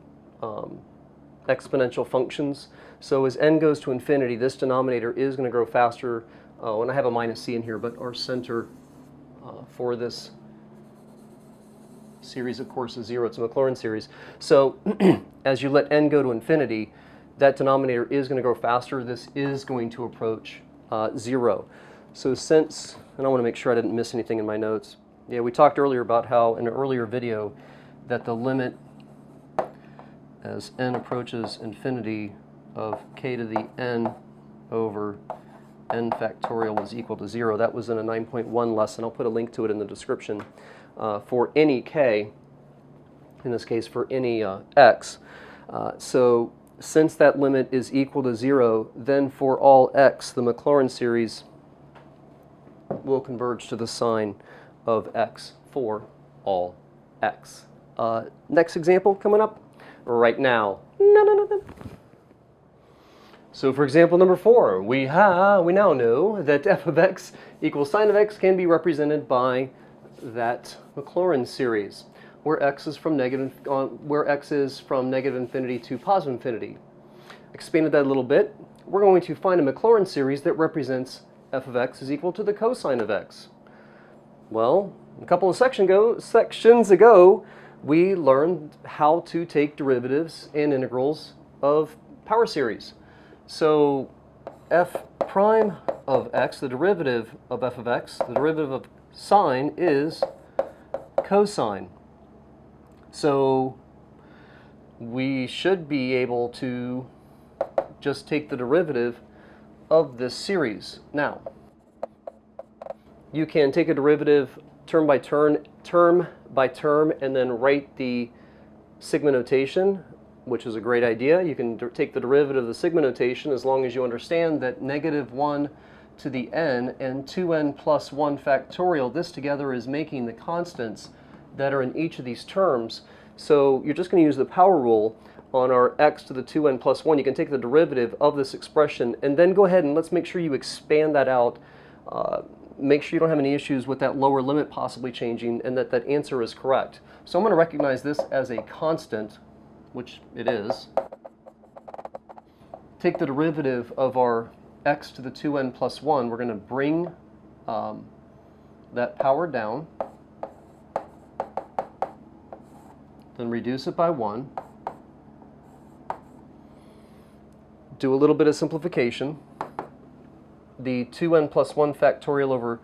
exponential functions. So as n goes to infinity, this denominator is going to grow faster. And I have a minus c in here, but our center for this series, of course, is 0. It's a Maclaurin series. So as you let n go to infinity, that denominator is going to grow faster. This is going to approach 0. So since, and I want to make sure I didn't miss anything in my notes. Yeah, we talked earlier about how in an earlier video that the limit as n approaches infinity of k to the n over n factorial was equal to 0. That was in a 9.1 lesson. I'll put a link to it in the description. For any k, in this case for any x. So since that limit is equal to 0, then for all x, the Maclaurin series will converge to the sine of x for all x. Next example coming up right now. So for example number 4, we now know that f of x equals sine of x can be represented by that Maclaurin series, where x is from negative infinity to positive infinity. Expanded that a little bit, we're going to find a Maclaurin series that represents f of x is equal to the cosine of x. Well, a couple of sections ago, we learned how to take derivatives and integrals of power series. So f prime of x, the derivative of f of x, the derivative of sine is cosine. So we should be able to just take the derivative of this series. Now, you can take a derivative term by term, and then write the sigma notation, which is a great idea. You can take the derivative of the sigma notation as long as you understand that -1 to the n and 2n plus 1 factorial, this together is making the constants that are in each of these terms. So you're just going to use the power rule on our x to the 2n plus 1. You can take the derivative of this expression and then go ahead and let's make sure you expand that out. Make sure you don't have any issues with that lower limit possibly changing and that that answer is correct. So I'm going to recognize this as a constant, which it is. Take the derivative of our x to the 2n plus 1. We're going to bring that power down, then reduce it by 1. Do a little bit of simplification. The 2n plus 1 factorial over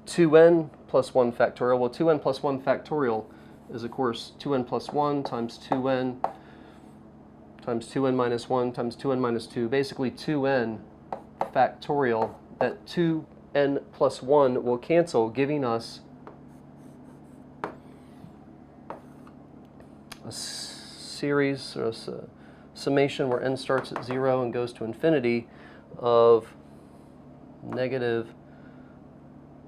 2n plus 1 factorial. Well, 2n plus 1 factorial is, of course, 2n plus 1 times 2n times 2n minus 1 times 2n minus 2, basically 2n factorial. That 2n plus 1 will cancel, giving us a series, or a summation where n starts at 0 and goes to infinity of negative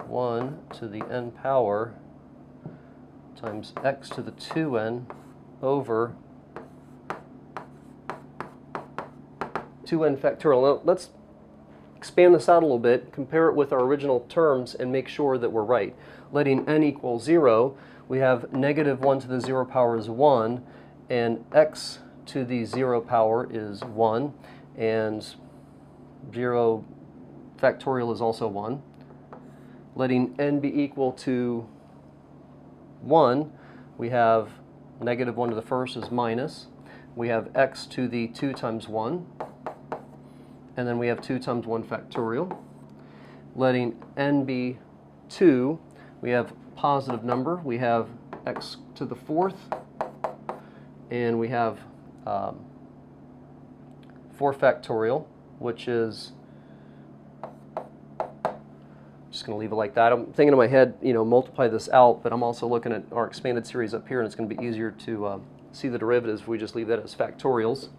1 to the n power times x to the 2n over 2n factorial. Now, let's expand this out a little bit, compare it with our original terms, and make sure that we're right. Letting n equal 0, we have negative 1 to the 0 power is 1, and x to the 0 power is 1, and 0 factorial is also 1. Letting n be equal to 1, we have negative 1 to the first is minus. We have x to the 2 times 1, and then we have 2 times 1 factorial. Letting n be 2, we have positive number. We have x to the 4th, and we have 4 factorial, which is, just going to leave it like that. I'm thinking in my head, multiply this out, but I'm also looking at our expanded series up here, and it's going to be easier to see the derivatives if we just leave that as factorials.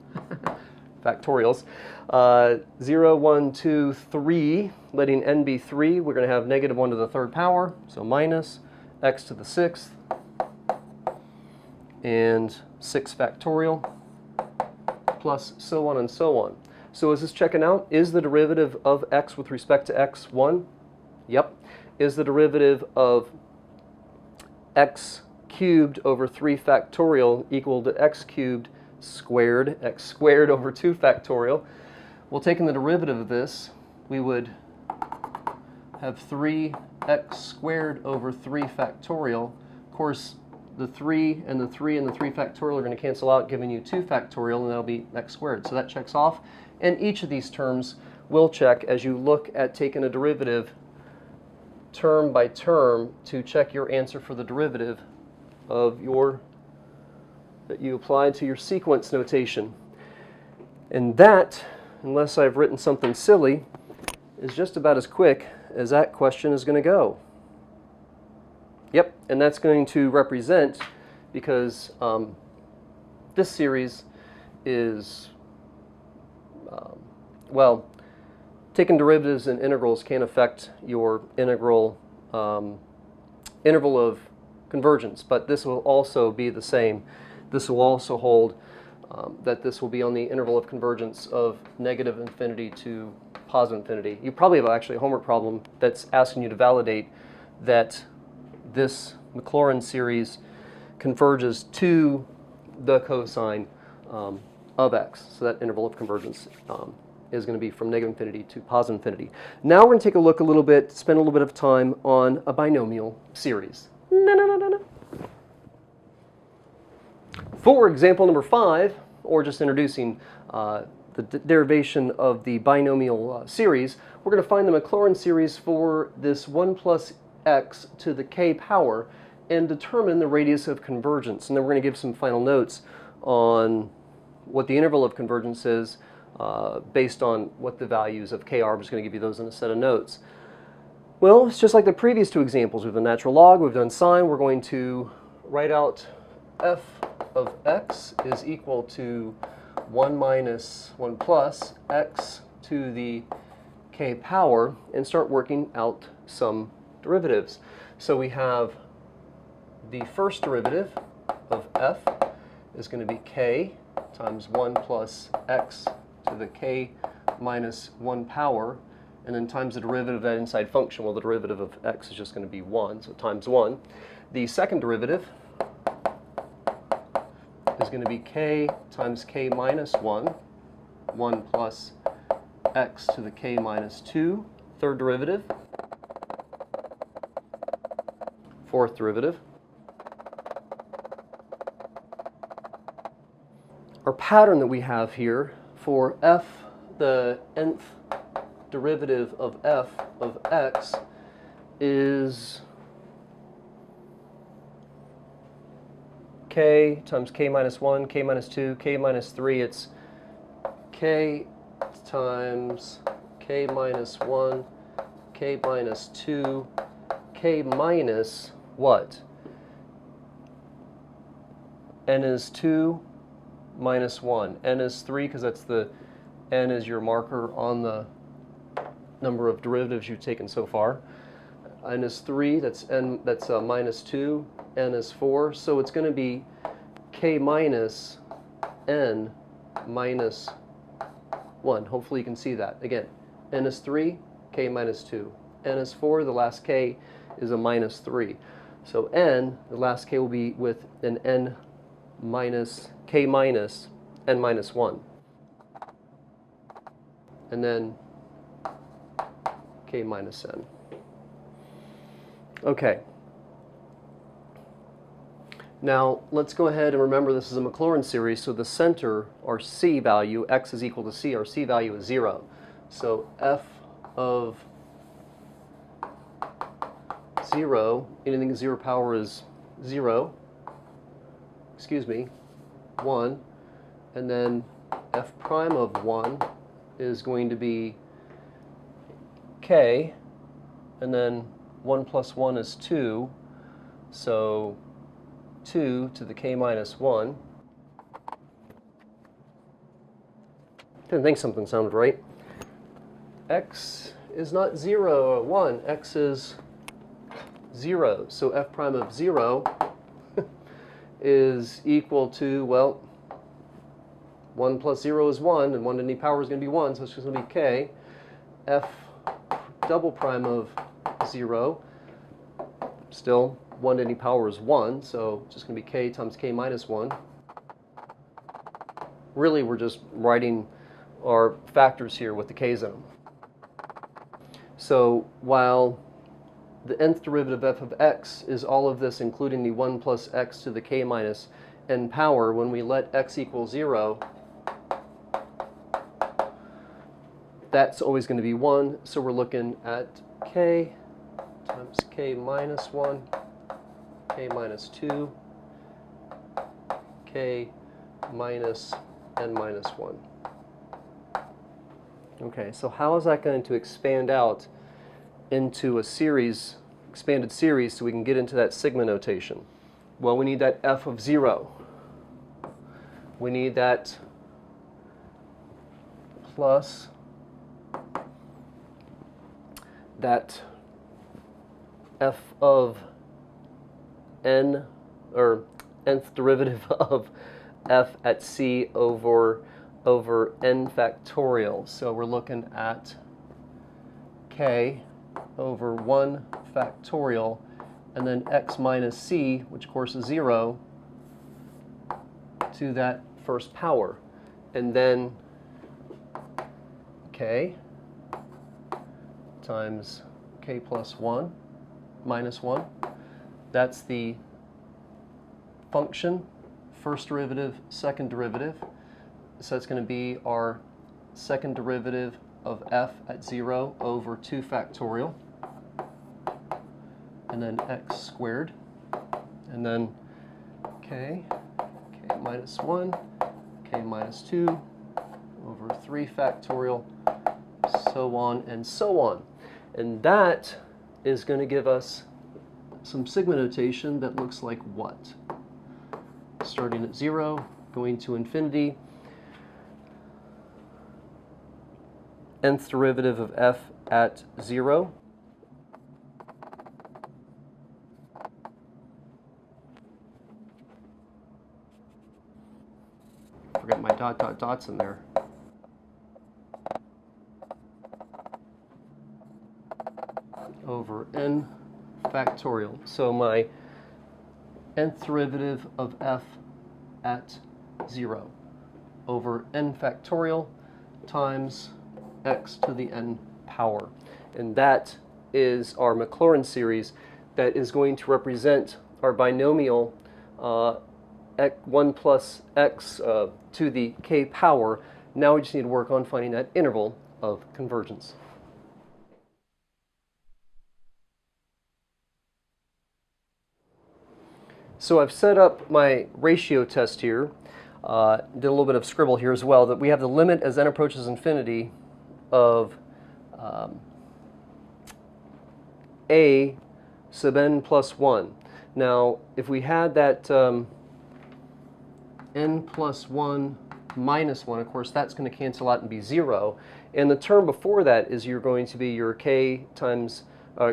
Factorials. 0, 1, 2, 3, letting n be 3, we're going to have negative 1 to the 3rd power, so minus x to the 6th, and 6 factorial, plus so on and so on. So is this checking out? Is the derivative of x with respect to x 1? Yep. Is the derivative of x cubed over 3 factorial equal to x cubed squared, x squared over 2 factorial? Well, taking the derivative of this, we would have 3x squared over 3 factorial. Of course, the 3 and the 3 and the 3 factorial are going to cancel out, giving you 2 factorial, and that'll be x squared. So that checks off. And each of these terms will check as you look at taking a derivative term by term to check your answer for the derivative of that you applied to your sequence notation. And that, unless I've written something silly, is just about as quick as that question is going to go. Yep, and that's going to represent, because this series is, well, taking derivatives and integrals can affect your interval of convergence, but this will also be the same. This will also hold that this will be on the interval of convergence of negative infinity to positive infinity. You probably have actually a homework problem that's asking you to validate that this Maclaurin series converges to the cosine of x. So that interval of convergence is going to be from negative infinity to positive infinity. Now we're going to take a look a little bit, spend a little bit of time on a binomial series. For example number 5, or just introducing the derivation of the binomial series, we're going to find the Maclaurin series for this 1 plus x to the k power and determine the radius of convergence. And then we're going to give some final notes on what the interval of convergence is based on what the values of k are. I'm just going to give you those in a set of notes. Well, it's just like the previous two examples. We've done natural log, we've done sine. We're going to write out f of x is equal to 1 minus 1 plus x to the k power and start working out some derivatives. So we have the first derivative of f is going to be k times 1 plus x to the k minus 1 power, and then times the derivative of that inside function. Well, the derivative of x is just going to be 1, so times 1. The second derivative is going to be k times k minus 1, 1 plus x to the k minus 2. Third derivative. Fourth derivative. Our pattern that we have here for f, the nth derivative of f of x, is k times k minus 1, k minus 2, k minus 3. It's k times k minus 1, k minus 2, k minus what? N is 2 minus 1. N is 3 because that's the n is your marker on the number of derivatives you've taken so far. N is 3, that's minus 2, n is 4, so it's going to be k minus n minus 1. Hopefully you can see that. Again, n is 3, k minus 2. N is 4, the last k is a minus 3. So n, the last k will be with an n minus, k minus n minus 1. And then k minus n. Okay. Now, let's go ahead and remember this is a Maclaurin series, so the center, our c value, x is equal to c, our c value is 0. So f of 0, anything 0 power is 0, excuse me, 1, and then f prime of 1 is going to be k, and then 1 plus 1 is 2, so 2 to the k minus 1. Didn't think something sounded right. X is not 0 or 1, x is 0. So f prime of 0 is equal to, well, 1 plus 0 is 1, and 1 to any power is going to be 1, so it's just going to be k. F double prime of 0, still 1 to any power is 1, so it's just going to be k times k minus 1. Really, we're just writing our factors here with the k's in them. So while the nth derivative f of x is all of this, including the 1 plus x to the k minus n power, when we let x equal 0, that's always going to be 1, so we're looking at k times k minus 1, k minus 2, k minus n minus 1. Okay, so how is that going to expand out into a series, expanded series, so we can get into that sigma notation? Well, we need that f of 0. We need that plus that f of n, or nth derivative of f at c over n factorial. So we're looking at k over 1 factorial, and then x minus c, which of course is 0, to that first power. And then k times k plus 1 minus 1. That's the function, first derivative, second derivative. So it's going to be our second derivative of f at 0 over 2 factorial, and then x squared, and then k minus 1, k minus 2 over 3 factorial, so on and so on. And that is going to give us some sigma notation that looks like what? Starting at 0, going to infinity, nth derivative of f at 0, forgot my dots in there, over n factorial. So my nth derivative of f at 0 over n factorial times x to the n power. And that is our Maclaurin series that is going to represent our binomial 1 plus x to the k power. Now we just need to work on finding that interval of convergence. So I've set up my ratio test here. Did a little bit of scribble here as well, that we have the limit as n approaches infinity of a sub n plus 1. Now, if we had that n plus 1 minus 1, of course, that's going to cancel out and be 0. And the term before that is you're going to be your k times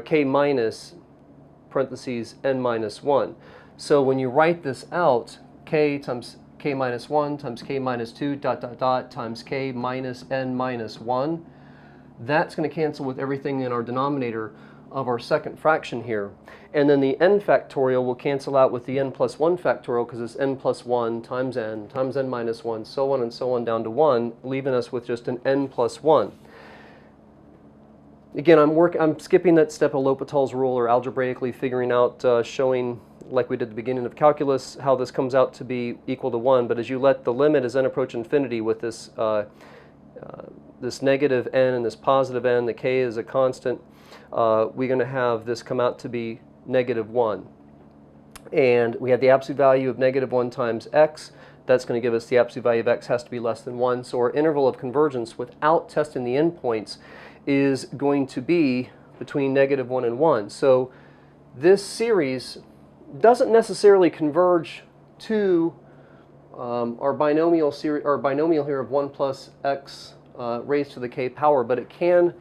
k minus parentheses n minus 1. So when you write this out, k times k minus 1 times k minus 2 dot dot dot times k minus n minus 1, that's going to cancel with everything in our denominator of our second fraction here. And then the n factorial will cancel out with the n plus 1 factorial, because it's n plus 1 times n minus 1, so on and so on down to 1, leaving us with just an n plus 1. Again, I'm skipping that step of L'Hopital's rule, or algebraically figuring out, showing, like we did at the beginning of calculus, how this comes out to be equal to 1. But as you let the limit as n approach infinity with this, this negative n and this positive n, the k is a constant, we're going to have this come out to be negative 1. And we have the absolute value of negative 1 times x. That's going to give us the absolute value of x has to be less than 1. So our interval of convergence without testing the endpoints is going to be between negative 1 and 1. So this series doesn't necessarily converge to our binomial series, or binomial here of 1 plus x raised to the k power, but it can,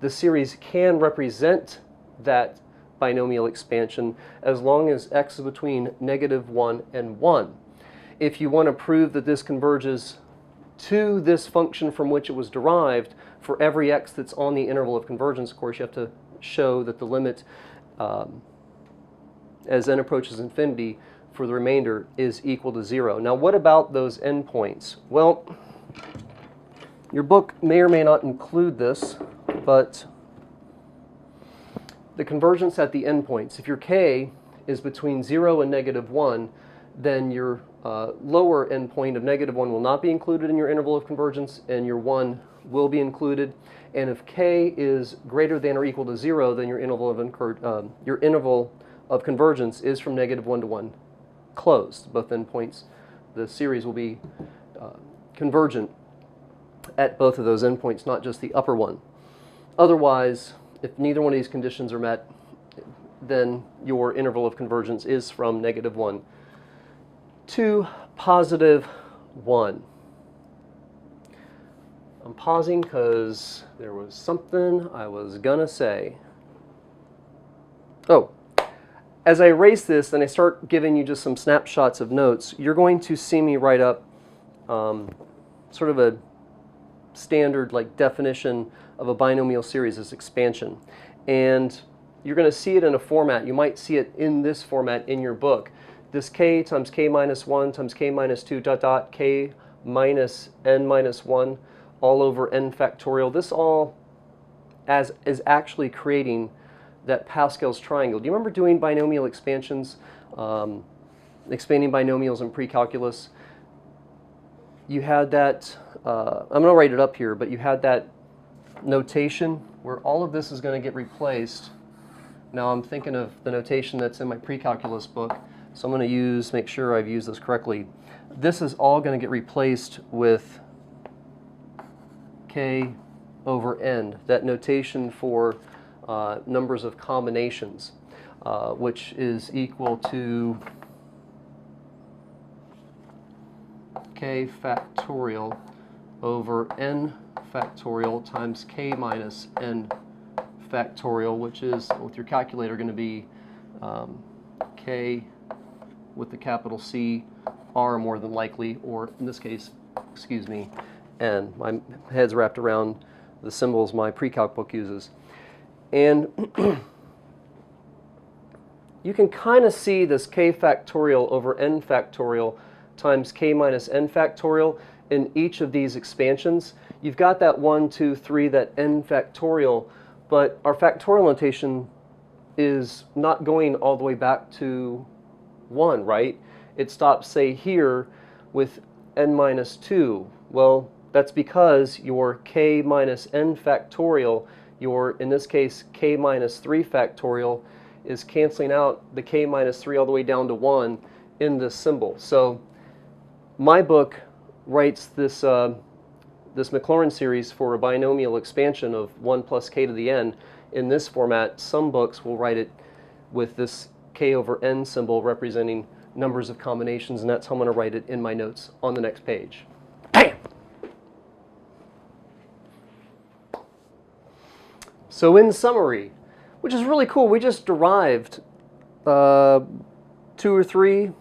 the series can represent that binomial expansion as long as x is between negative 1 and 1. If you want to prove that this converges to this function from which it was derived, for every x that's on the interval of convergence, of course, you have to show that the limit as n approaches infinity for the remainder is equal to 0. Now, what about those endpoints? Well, your book may or may not include this, but the convergence at the endpoints. If your k is between 0 and negative 1, then your lower endpoint of negative 1 will not be included in your interval of convergence, and your 1 will be included. And if k is greater than or equal to 0, then your interval of convergence is from negative 1 to 1 closed. Both endpoints, the series will be convergent at both of those endpoints, not just the upper one. Otherwise, if neither one of these conditions are met, then your interval of convergence is from negative 1 to positive 1. I'm pausing because there was something I was gonna say. Oh, as I erase this and I start giving you just some snapshots of notes, you're going to see me write up sort of a standard like definition of a binomial series as expansion. And you're going to see it in a format. You might see it in this format in your book. This k times k minus 1 times k minus 2 dot dot k minus n minus 1 all over n factorial. This all is actually creating that Pascal's triangle. Do you remember doing binomial expansions, expanding binomials in pre-calculus? You had that, I'm going to write it up here, but you had that notation where all of this is going to get replaced. Now I'm thinking of the notation that's in my pre-calculus book, so I'm going to make sure I've used this correctly. This is all going to get replaced with k over n, that notation for numbers of combinations, which is equal to k factorial over n factorial times k minus n factorial, which is, with your calculator, going to be k with the capital C, r more than likely, or in this case, excuse me, n. My head's wrapped around the symbols my pre-calc book uses. And you can kind of see this k factorial over n factorial times k minus n factorial in each of these expansions. You've got that 1, 2, 3, that n factorial, but our factorial notation is not going all the way back to 1, right? It stops, say, here with n minus 2. Well, that's because your k minus n factorial, your, in this case, k minus 3 factorial, is canceling out the k minus 3 all the way down to 1, in this symbol. So my book writes this, this Maclaurin series for a binomial expansion of 1 plus k to the n in this format. Some books will write it with this k over n symbol representing numbers of combinations, and that's how I'm going to write it in my notes on the next page. Bam! So in summary, which is really cool, we just derived 2 or 3,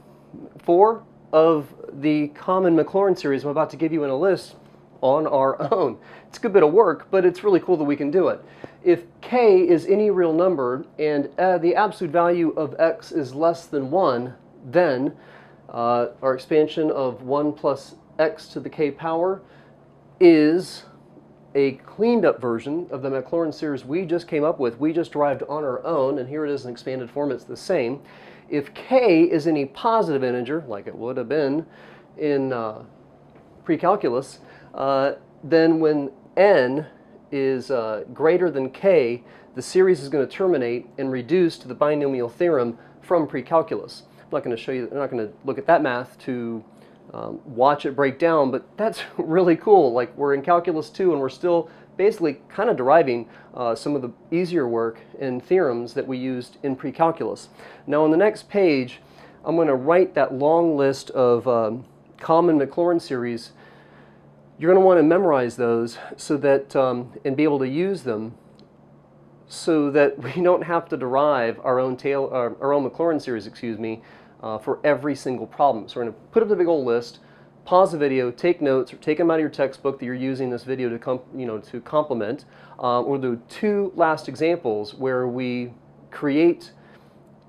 4 of the common Maclaurin series I'm about to give you in a list on our own. It's a good bit of work, but it's really cool that we can do it. If k is any real number and the absolute value of x is less than 1, then our expansion of 1 plus x to the k power is a cleaned up version of the Maclaurin series we just came up with, we just derived on our own, and here it is in expanded form, it's the same. If k is any positive integer, like it would have been in pre-calculus, then when n is greater than k, the series is going to terminate and reduce to the binomial theorem from pre-calculus. I'm not going to show you, I'm not going to look at that math to watch it break down, but that's really cool. Like, we're in Calculus 2 and we're still basically kind of deriving some of the easier work and theorems that we used in pre-calculus. Now on the next page, I'm going to write that long list of common Maclaurin series. You're going to want to memorize those so that, and be able to use them so that we don't have to derive our own Maclaurin series, for every single problem. So we're going to put up the big old list, pause the video, take notes, or take them out of your textbook that you're using this video to complement. We'll do 2 last examples where we create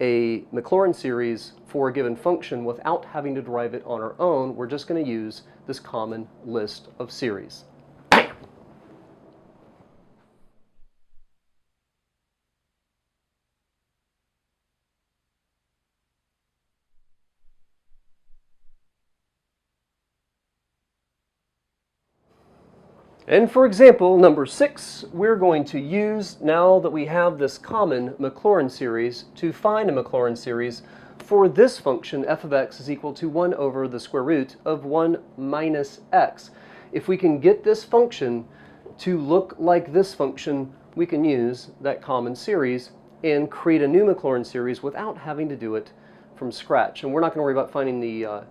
a Maclaurin series for a given function without having to derive it on our own. We're just going to use this common list of series. And for example, number 6, we're going to use, now that we have this common Maclaurin series, to find a Maclaurin series for this function, f of x is equal to 1 over the square root of 1 minus x. If we can get this function to look like this function, we can use that common series and create a new Maclaurin series without having to do it from scratch. And we're not going to worry about finding the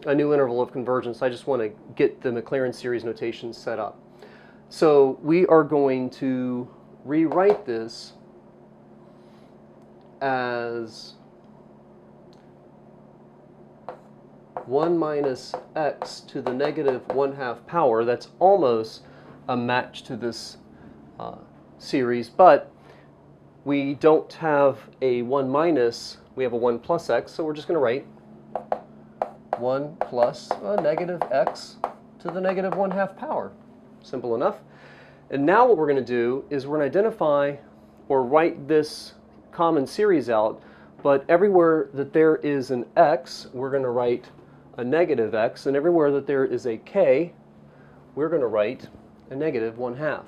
a new interval of convergence. I just want to get the Maclaurin series notation set up. So we are going to rewrite this as 1 minus x to the negative 1/2 power. That's almost a match to this series, but we don't have a 1 minus, we have a 1 plus x, so we're just going to write 1 plus negative x to the negative 1/2 power. Simple enough. And now what we're going to do is we're going to identify or write this common series out, but everywhere that there is an x, we're going to write a negative x, and everywhere that there is a k, we're going to write a negative 1/2.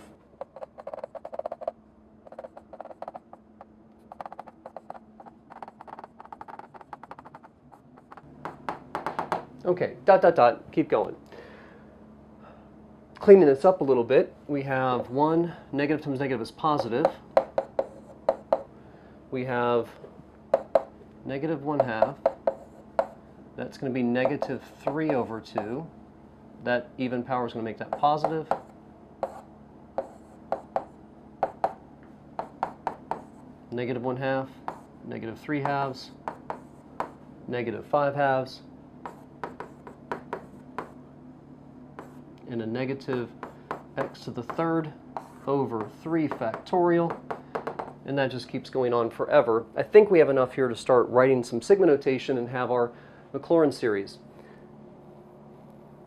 Okay, dot, dot, dot, keep going. Cleaning this up a little bit, we have 1, negative times negative is positive. We have negative 1/2. That's going to be negative 3 over 2. That even power is going to make that positive. Negative 1/2, negative 3/2, negative 5/2. And a negative x to the 3rd over 3 factorial, and that just keeps going on forever. I think we have enough here to start writing some sigma notation and have our Maclaurin series.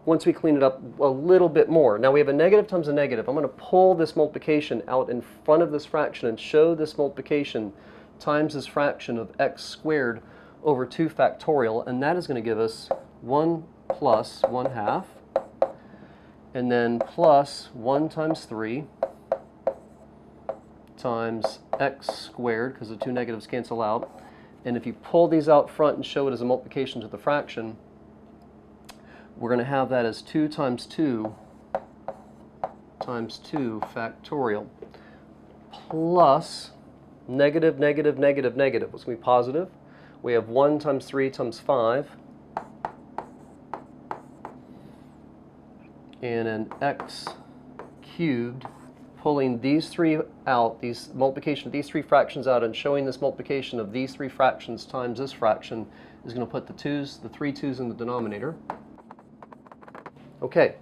Once we clean it up a little bit more, now we have a negative times a negative. I'm going to pull this multiplication out in front of this fraction and show this multiplication times this fraction of x squared over 2 factorial, and that is going to give us 1 plus 1/2. And then plus 1 times 3 times x squared, because the 2 negatives cancel out, And if you pull these out front and show it as a multiplication to the fraction, we're going to have that as 2 times 2 times 2 factorial plus negative, negative, negative, negative. It's going to be positive. We have 1 times 3 times 5 and an x cubed, pulling these three out, these multiplication of these three fractions out, and showing this multiplication of these three fractions times this fraction is going to put the three twos in the denominator. Okay.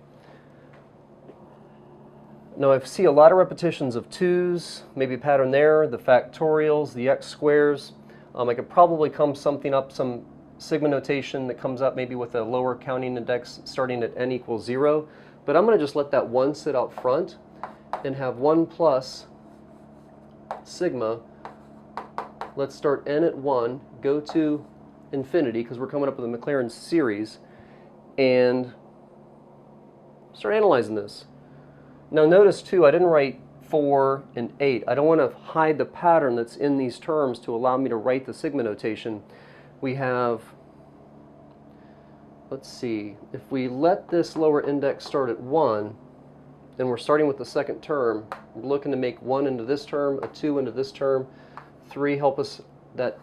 Now I see a lot of repetitions of 2's, maybe a pattern there, the factorials, the x squares. I could probably come something up, some sigma notation that comes up maybe with a lower counting index starting at n equals 0. But I'm going to just let that 1 sit out front and have 1 plus sigma. Let's start n at 1, go to infinity because we're coming up with a Maclaurin series, and start analyzing this. Now notice too, I didn't write 4 and 8. I don't want to hide the pattern that's in these terms to allow me to write the sigma notation. We have, let's see, if we let this lower index start at 1, then we're starting with the second term. We're looking to make 1 into this term, a 2 into this term, 3 help us, that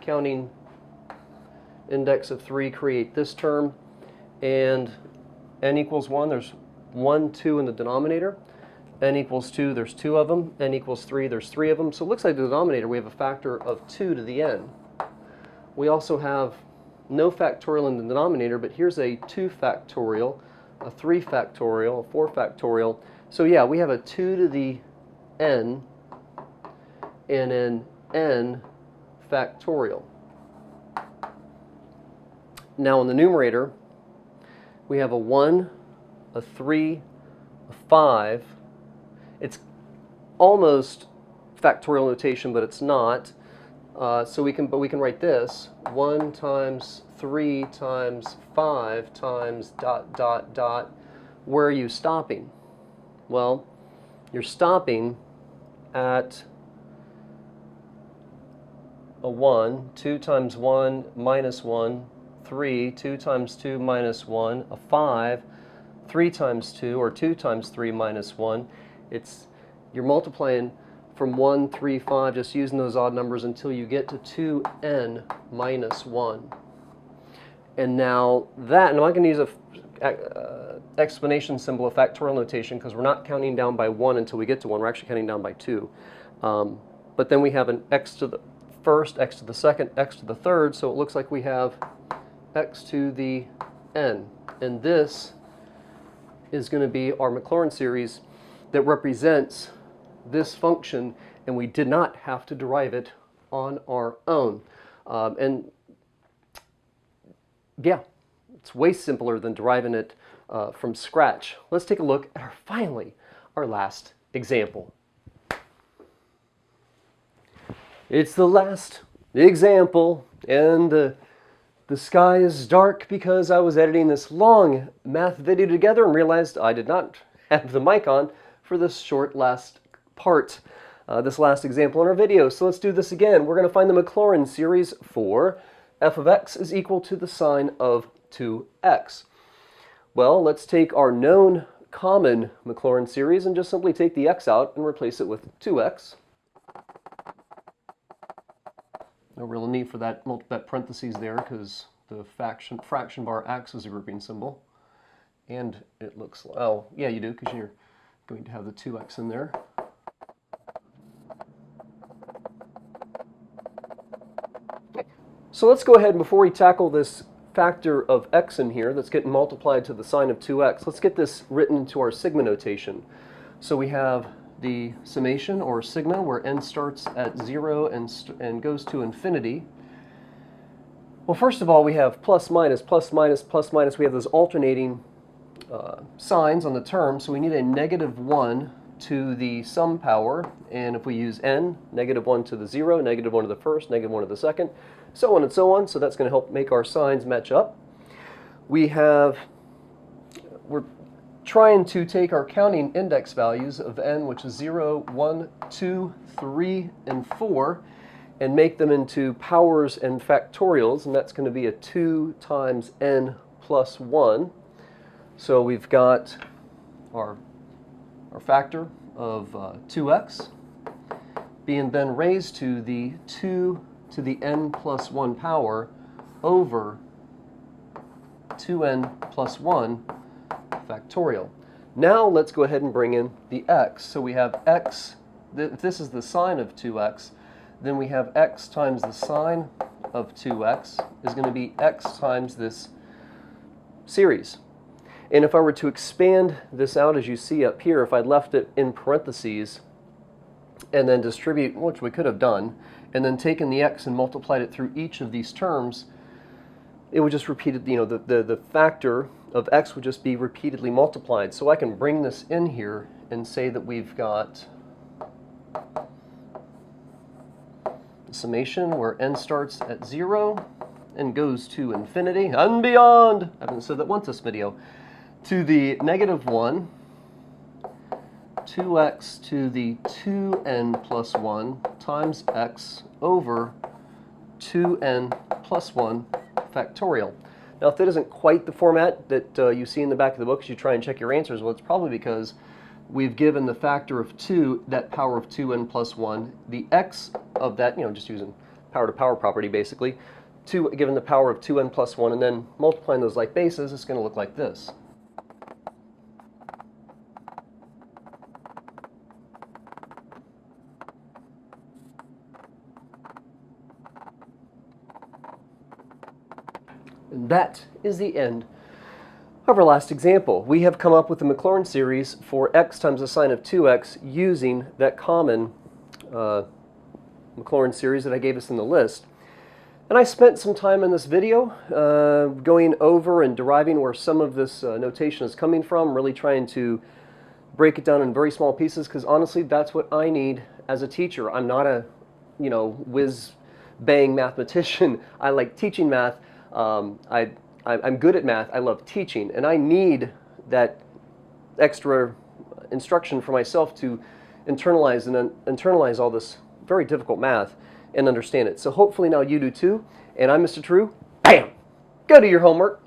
counting index of 3 create this term, and n equals 1, there's 1, 2 in the denominator. N equals 2, there's 2 of them. N equals 3, there's 3 of them. So it looks like the denominator, we have a factor of 2 to the n. We also have no factorial in the denominator, but here's a 2 factorial, a 3 factorial, a 4 factorial. So yeah, we have a 2 to the n and an n factorial. Now in the numerator, we have a 1, a 3, a 5. It's almost factorial notation, but it's not. So we can write this: 1 times 3 times 5 times ... Where are you stopping? Well, you're stopping at a 1, 2 times 1 minus 1, 3, 2 times 2 minus 1, a 5, 3 times 2, or 2 times 3 minus 1. You're multiplying from 1, 3, 5, just using those odd numbers until you get to 2n minus 1. And now that, and I'm not going to use a explanation symbol of factorial notation because we're not counting down by 1 until we get to 1. We're actually counting down by 2. But then we have an x to the first, x to the second, x to the third, so it looks like we have x to the n. And this is going to be our Maclaurin series that represents this function, and we did not have to derive it on our own. And yeah, it's way simpler than deriving it from scratch. Let's take a look at finally our last example. It's the last example, and the sky is dark because I was editing this long math video together and realized I did not have the mic on for this short last part, this last example in our video. So let's do this again. We're going to find the Maclaurin series for f of x is equal to the sine of 2x. Well, let's take our known common Maclaurin series and just simply take the x out and replace it with 2x. No real need for that parentheses there because the fraction bar acts as a grouping symbol. And it looks like, oh, yeah, you do, because you're going to have the 2x in there. So let's go ahead, and before we tackle this factor of x in here that's getting multiplied to the sine of 2x, let's get this written into our sigma notation. So we have the summation, or sigma, where n starts at 0 and goes to infinity. Well, first of all, we have plus minus, plus minus, plus minus. We have those alternating signs on the term, so we need a -1 to the sum power, and if we use n, -1 to the 0, -1 to the first, -1 to the second, so on and so on. So that's going to help make our signs match up. We're trying to take our counting index values of n, which is 0, 1, 2, 3, and 4, and make them into powers and factorials, and that's going to be a 2 times n plus 1. So we've got our factor of 2x being then raised to the 2 to the n plus 1 power over 2n plus 1 factorial. Now let's go ahead and bring in the x. So we have x, if this is the sine of 2x, then we have x times the sine of 2x is going to be x times this series. And if I were to expand this out, as you see up here, if I'd left it in parentheses and then distribute, which we could have done, and then taken the x and multiplied it through each of these terms, it would just repeat it, the factor of x would just be repeatedly multiplied. So I can bring this in here and say that we've got the summation where n starts at 0 and goes to infinity and beyond. I haven't said that once this video. To the negative 1, 2x to the 2n plus 1 times x over 2n plus 1 factorial. Now, if that isn't quite the format that you see in the back of the book as you try and check your answers, well, it's probably because we've given the factor of 2 that power of 2n plus 1. The x of that, just using power-to-power property, basically, given the power of 2n plus 1, and then multiplying those like bases, it's going to look like this. And that is the end of our last example. We have come up with the Maclaurin series for x times the sine of 2x using that common Maclaurin series that I gave us in the list. And I spent some time in this video going over and deriving where some of this notation is coming from, really trying to break it down in very small pieces, because honestly, that's what I need as a teacher. I'm not a, whiz-bang mathematician. I like teaching math. I'm good at math. I love teaching, and I need that extra instruction for myself to internalize all this very difficult math and understand it. So hopefully now you do too. And I'm Mr. True. Bam! Go do your homework.